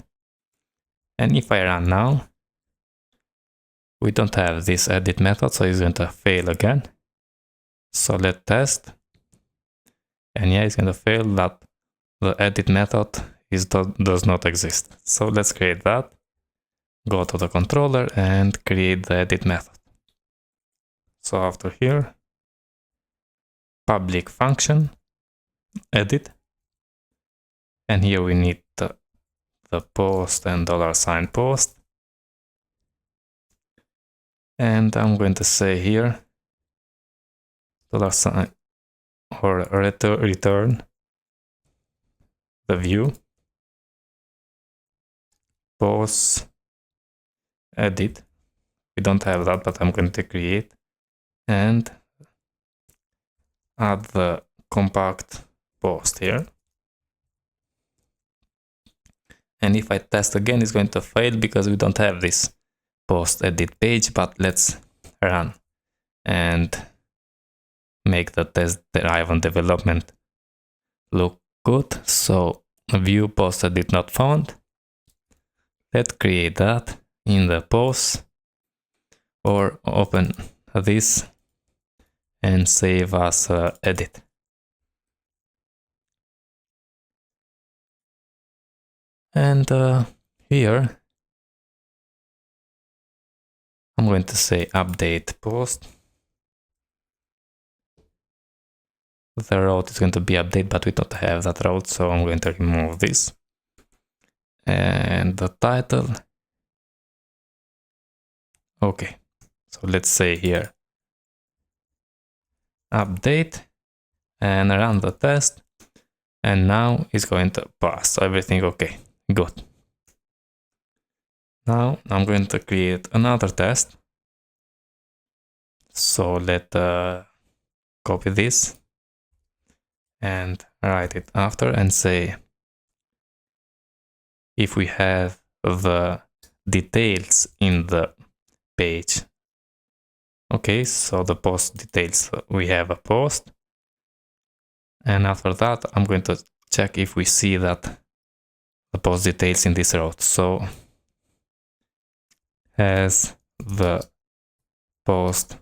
And if I run now, we don't have this edit method, so it's going to fail again. So let's test. And yeah, it's going to fail that the edit method does not exist. So let's create that. Go to the controller and create the edit method. So after here, public function edit, and here we need the post and $post. And I'm going to say here $, or return the view post edit. We don't have that, but I'm going to create and add the compact post here. And if I test again, it's going to fail because we don't have this post edit page, but let's run and make the test driven development look good. So view post edit not found. Let's create that in the post, or open this and save as edit. And here I'm going to say update post. The route is going to be update, but we don't have that route, so I'm going to remove this. And the title. Okay, so let's say here update and run the test, and now it's going to pass. So everything okay, good. Now I'm going to create another test. So let's copy this and write it after and say if we have the details in the page. Okay, so the post details, we have a post, and after that I'm going to check if we see that the post details in this route. So has the post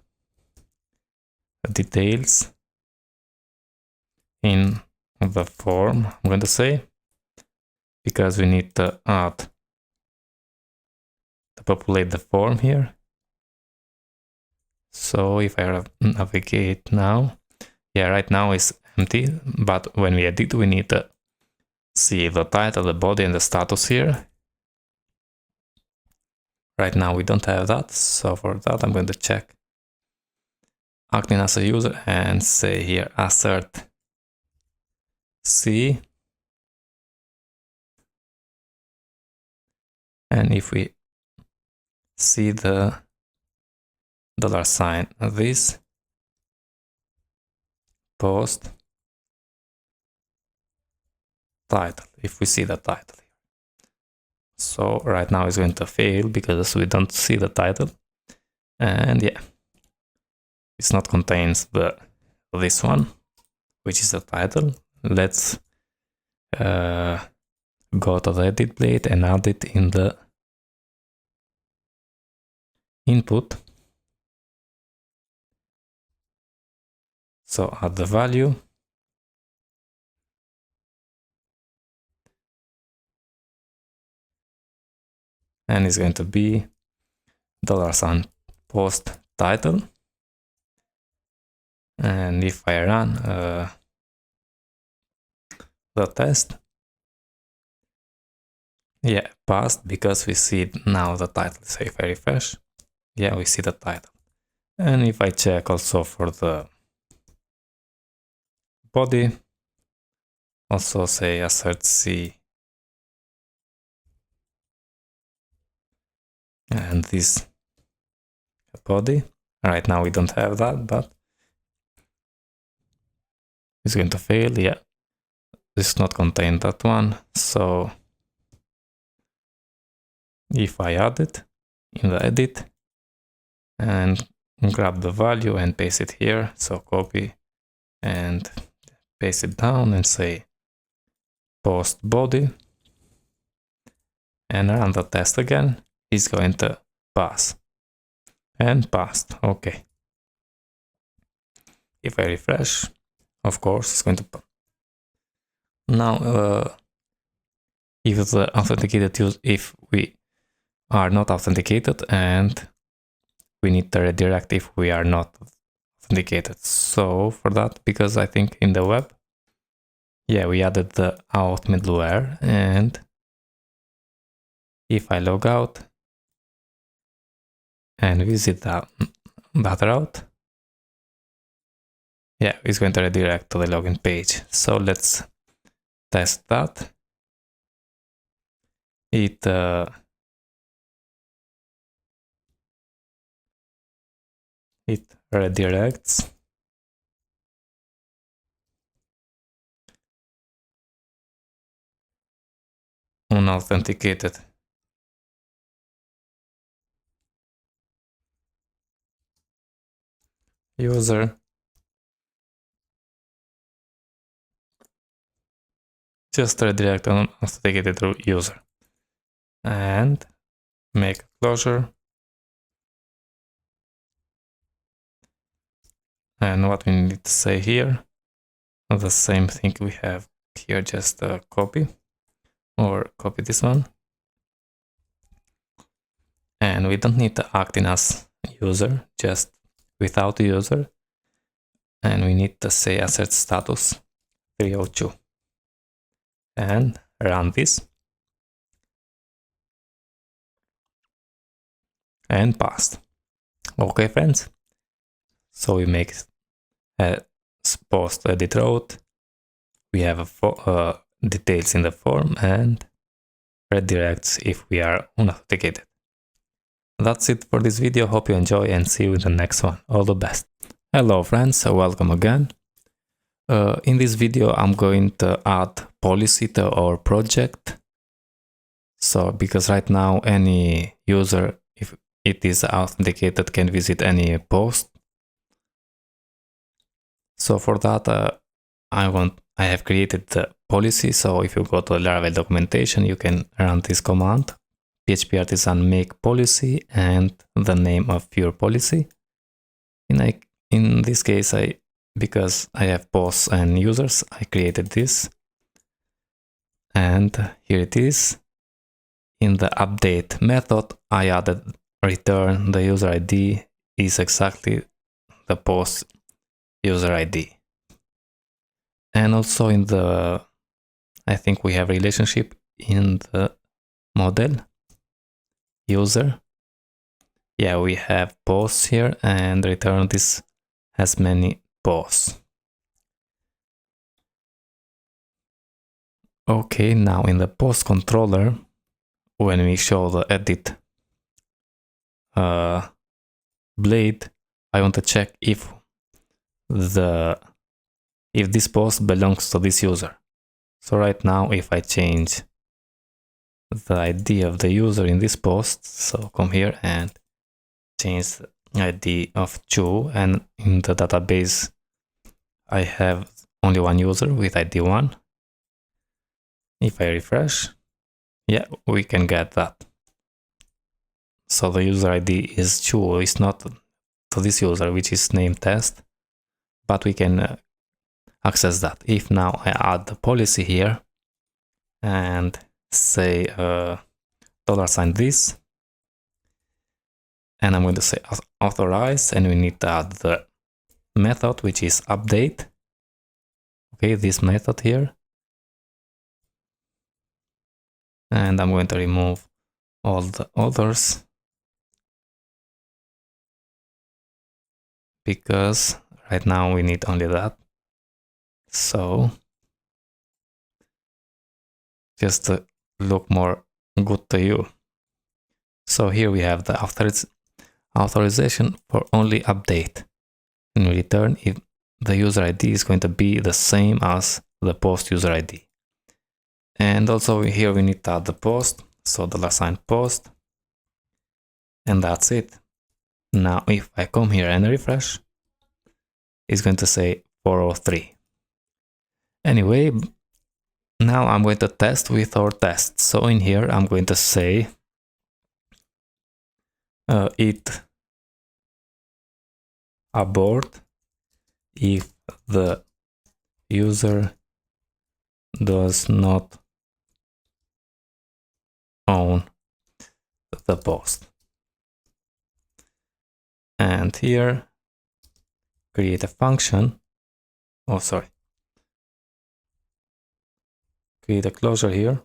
details in the form, I'm going to say, because we need to add to populate the form here. So if I navigate now, yeah, right now it's empty, but when we edit, we need to see the title, the body, and the status here. Right now we don't have that, so for that I'm going to check acting as a user and say here assert C. And if we see the $, this post title, if we see the title. So right now it's going to fail because we don't see the title, and yeah, it's not contains this one, which is the title. Let's go to the edit plate and add it in the input. So add the value, and it's going to be $sign post title. And if I run the test, yeah, passed because we see now the title. So if I refresh, yeah, we see the title. And if I check also for the body, also say assert C. And this body. Right now we don't have that, but it's going to fail. Yeah, this not contain that one. So if I add it in the edit and grab the value and paste it here, so copy and paste it down and say post body and run the test again, it's going to pass. And passed. Okay. If I refresh, of course, it's going to pass. Now, if the authenticated use, if we are not authenticated and we need to redirect if we are not authenticated. So for that, because I think in the web, yeah, we added the auth middleware, and if I log out and visit that route, yeah, it's going to redirect to the login page. So let's test that. It redirects. Unauthenticated user. Just redirect an unauthenticated user. And make a closure. And what we need to say here, the same thing we have here, just copy or copy this one. And we don't need to act in as user, just without the user. And we need to say assert status 302 and run this and passed. Okay, friends. So we make a post edit route. We have details in the form and redirects if we are unauthenticated. That's it for this video. Hope you enjoy and see you in the next one. All the best. Hello friends, welcome again. In this video I'm going to add policy to our project. So because right now any user, if it is authenticated, can visit any post. So for that I have created the policy. So if you go to the Laravel documentation, you can run this command, PHP artisan make policy and the name of your policy. In this case, because I have posts and users, I created this. And here it is. In the update method, I added return the user ID is exactly the post user ID. And also in the, I think we have relationship in the model user. Yeah, we have posts here and return this has many posts. Okay, now in the post controller, when we show the edit blade, I want to check if this post belongs to this user. So right now, if I change the ID of the user in this post, so come here and change the ID of Chu, and in the database I have only one user with ID 1. If I refresh, yeah, we can get that. So the user ID is Chu, it's not to this user, which is named test, but we can access that. If now I add the policy here and say $this, and I'm going to say authorize, and we need to add the method, which is update. Okay, this method here. And I'm going to remove all the others because right now we need only that. So just to look more good to you. So here we have the authorization for only update in return if the user ID is going to be the same as the post user ID. And also here we need to add the post, so $sign post, and that's it. Now if I come here and refresh, it's going to say 403. Anyway, now I'm going to test with our test. So in here I'm going to say it abort if the user does not own the post. And here create a function. Oh, sorry. Create a closure here.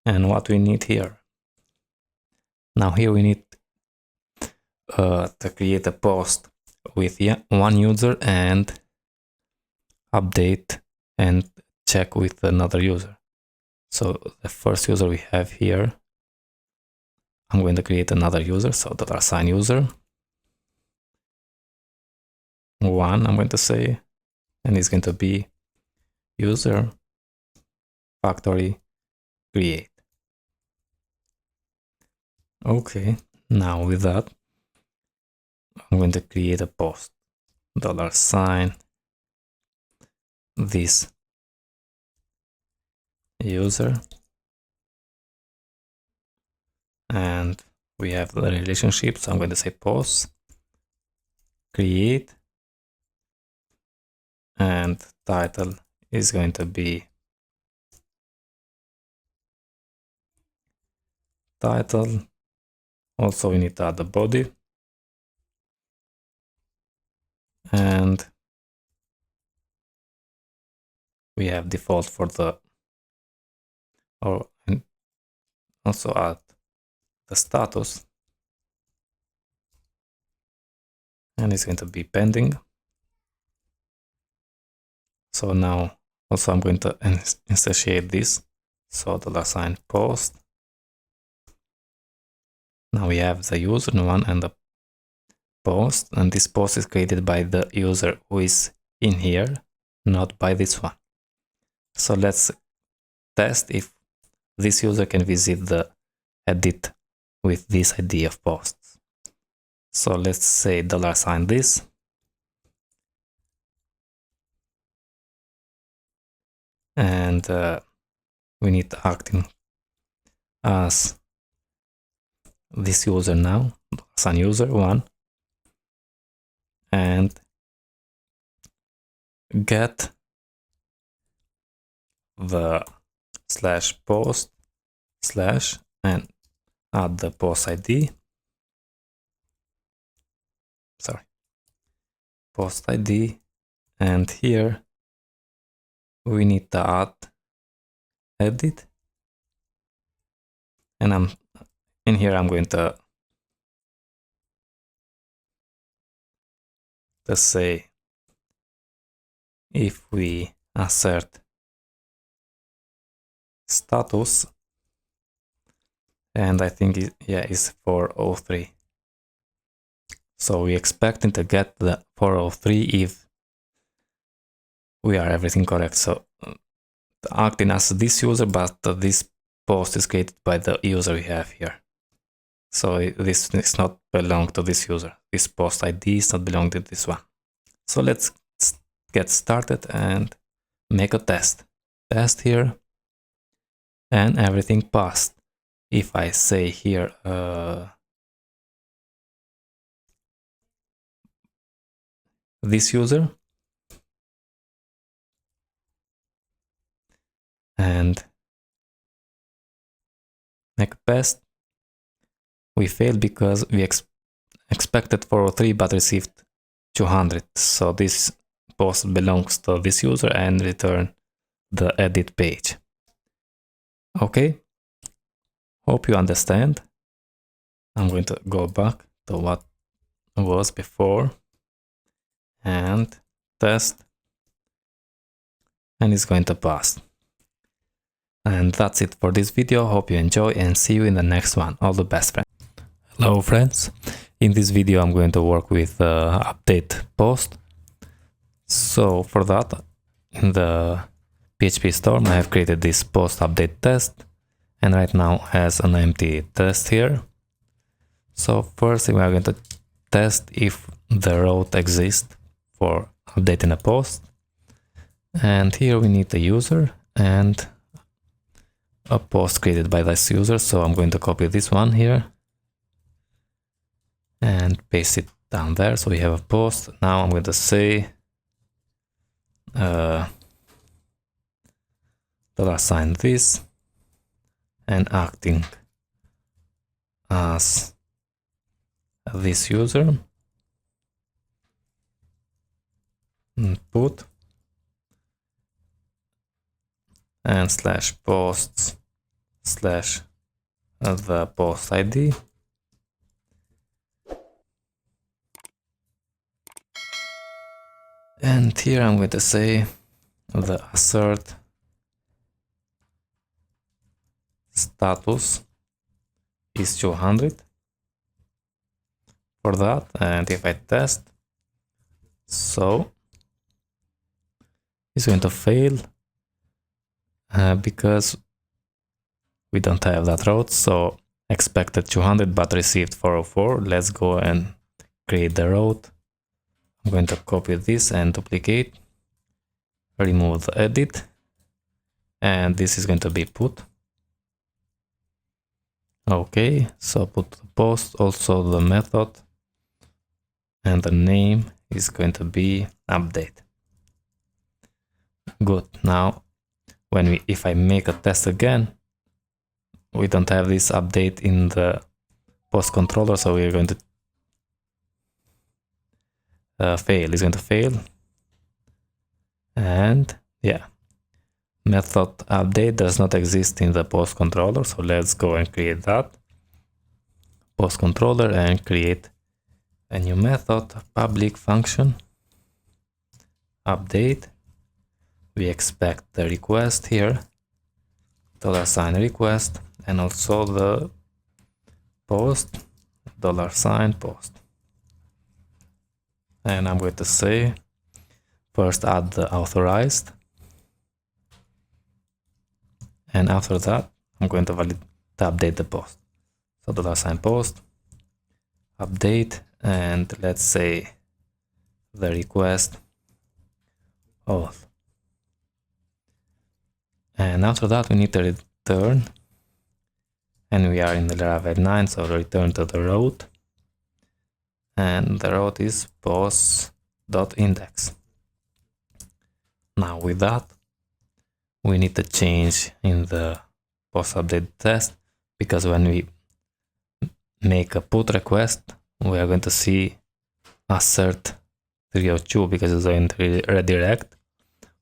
And what we need here. Now here we need to create a post with one user and update and check with another user. So the first user we have here, I'm going to create another user. So $sign user 1, I'm going to say, and it's going to be user factory create. Okay, now with that, I'm going to create a post $sign this user, and we have the relationship. So I'm going to say post create, and title is going to be title. Also we need to add the body, and we have default for the, and also add the status, and it's going to be pending. So now also I'm going to instantiate this. So $sign post. Now we have the user one and the post, and this post is created by the user who is in here, not by this one. So let's test if this user can visit the edit with this ID of posts. So let's say $sign this, and we need to act in as this user now, $sign user 1, and get the /post/ and add the post ID. Sorry, post ID, and here we need to add edit, and I'm in here. I'm going to say if we assert status, and I think it's 403. So we expecting to get the 403 if we are everything correct. So acting as this user, but this post is created by the user we have here. So this is not belong to this user. This post ID is not belong to this one. So let's get started and make a test. Test here, and everything passed. If I say here this user, and make a test, we failed because we expected 403 but received 200. So this post belongs to this user and return the edit page. Okay, hope you understand. I'm going to go back to what was before and test and it's going to pass. And that's it for this video. Hope you enjoy and see you in the next one. All the best, friends. Hello friends, in this video I'm going to work with update post. So for that, in the PHP storm I have created this post update test, and right now has an empty test here. So first we are going to test if the route exists for updating a post, and here we need the user and a post created by this user. So I'm going to copy this one here and paste it down there. So we have a post. Now I'm going to say $sign this and acting as this user, input, and slash posts slash the post ID. And here I'm going to say the assert status is 200 for that. And if I test, so it's going to fail because we don't have that route. So expected 200 but received 404. Let's go and create the route. I'm going to copy this and duplicate, remove the edit, and this is going to be put. Okay, so put the post, also the method, and the name is going to be update. Good. Now if I make a test again, we don't have this update in the post controller, so we're going to fail. It's going to fail. And yeah, method update does not exist in the post controller. So let's go and create that post controller and create a new method, public function update. We expect the request here, $request, and also the post, $post. And I'm going to say first add the authorized, and after that I'm going to update the post. So $post update, and let's say the request auth. And after that we need to return, and we are in the Laravel 9, so return to the route, and the route is post.index. Now with that we need to change in the post update test, because when we make a put request we are going to see assert 302 because it's going to redirect,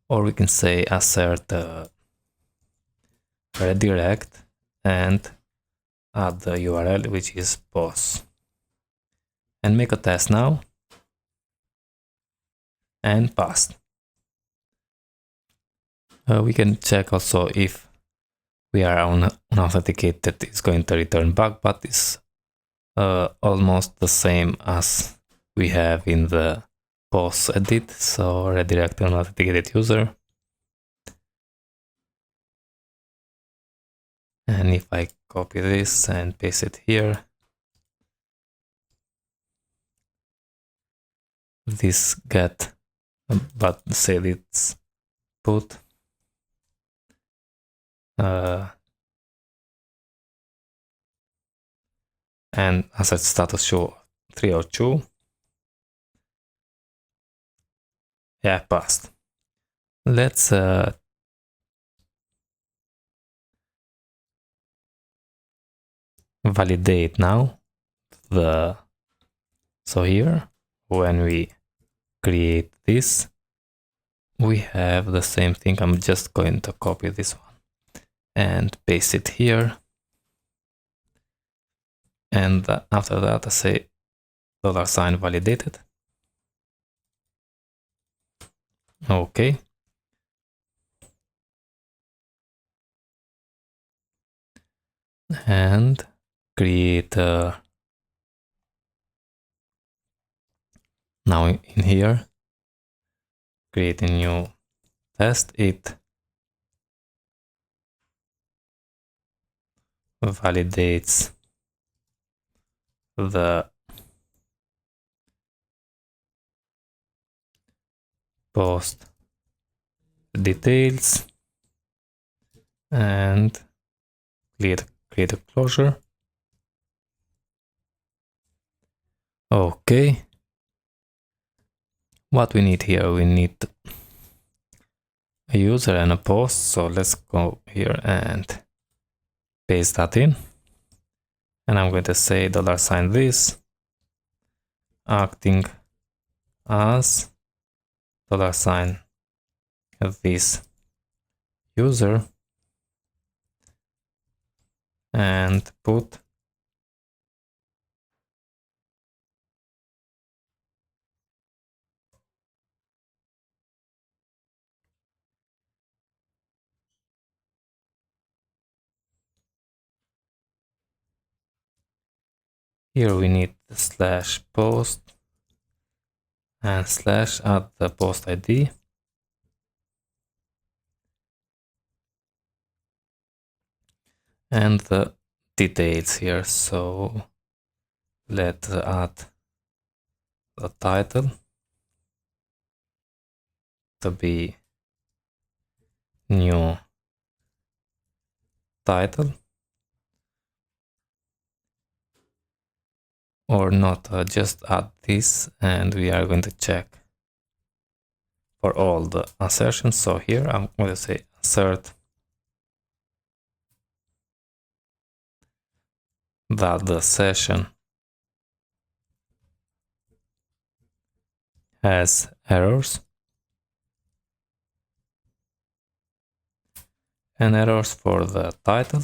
or we can say assert redirect and add the URL, which is post, and make a test now, and passed. We can check also if we are unauthenticated, it's going to return back, but it's almost the same as we have in the post edit. So redirect unauthenticated user. And if I copy this and paste it here, this get, but say it's put and assert status show 302. Yeah, passed. Let's validate now so here when we create this we have the same thing. I'm just going to copy this one and paste it here, and after that I say $validated. Okay, and create now in here, create a new test. It validates the post details and create a closure. Okay. What we need here, we need a user and a post. So let's go here and paste that in. And I'm going to say $this acting as $this user and put here we need the slash post and slash add the post ID. And the details here. So let's add the title to be new title, or not, just add this, and we are going to check for all the assertions. So here I'm going to say assert that the session has errors, and errors for the title,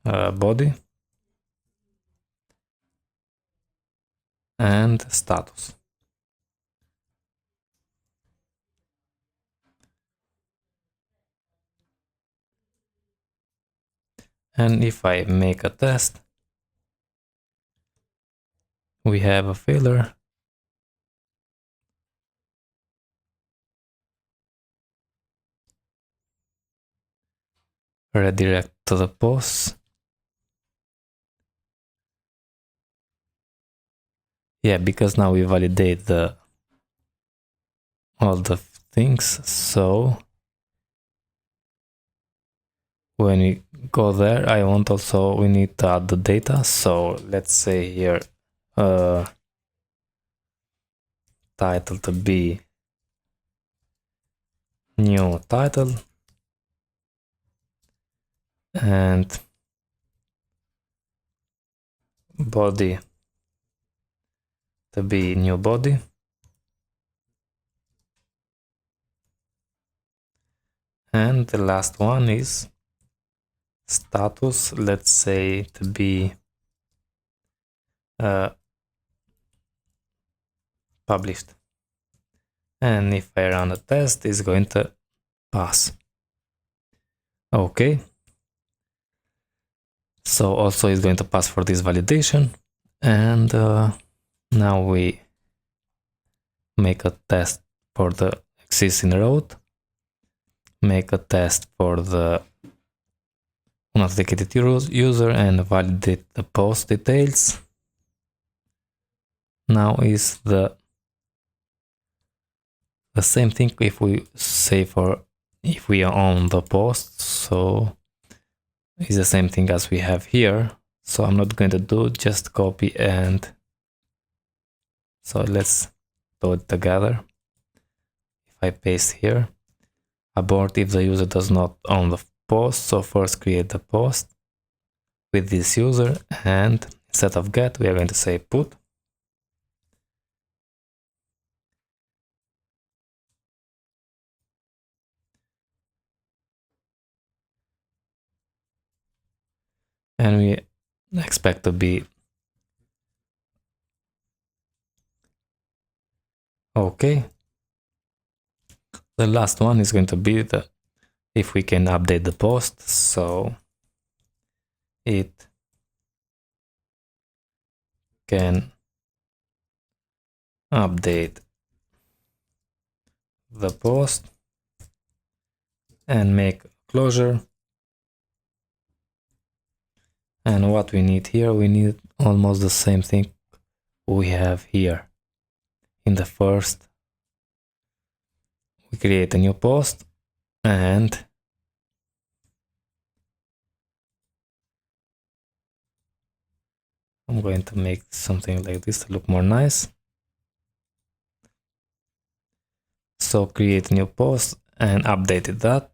body, and status. And if I make a test, we have a failure. Redirect to the post. Yeah, because now we validate all the things. So when we go there, we need to add the data. So let's say here title to be new title and body to be new body. And the last one is status, let's say to be published. And if I run a test, it's going to pass. Okay. So also it's going to pass for this validation. And now we make a test for the existing route, make a test for the unauthenticated user and validate the post details. Now is the same thing if we say if we are on the post, so it's the same thing as we have here. So I'm not going to do, just copy, and so let's do it together. If I paste here, abort if the user does not own the post. So first create the post with this user, and instead of get, we are going to say put. And we expect to be okay. The last one is going to be the if we can update the post. So it can update the post and make closure. And what we need here, we need almost the same thing we have here. In the first, we create a new post and I'm going to make something like this to look more nice. So create a new post and update that.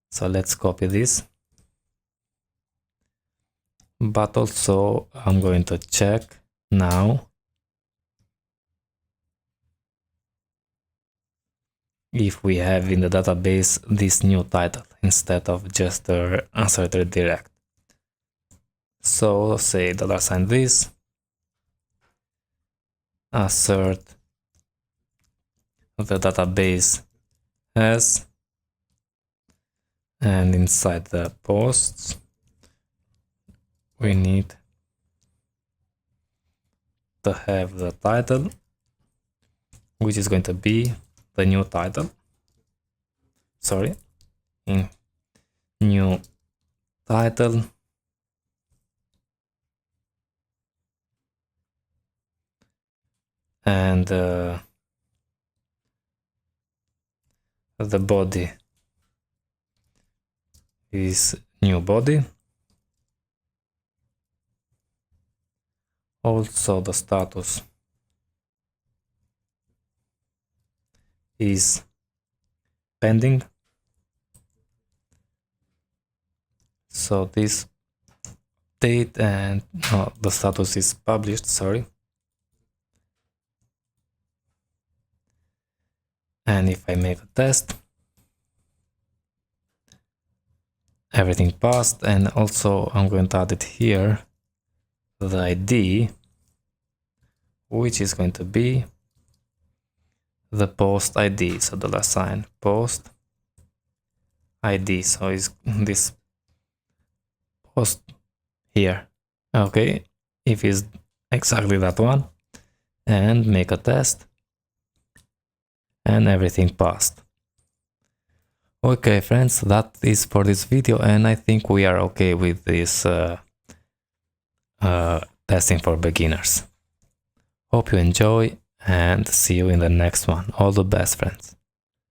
So let's copy this. But also I'm going to check now if we have in the database this new title instead of just the assert redirect. So say $this assert the database has, and inside the posts we need to have the title, which is going to be the new title. Sorry, in new title and the body is new body. Also the status is pending. So this date and the status is published, sorry. And if I make a test, everything passed. And also I'm going to add it here, the ID, which is going to be the post ID. So $sign post ID. So is this post here. Okay, if it's exactly that one, and make a test, and everything passed. Okay friends, that is for this video, and I think we are okay with this testing for beginners. Hope you enjoy and see you in the next one. All the best, friends.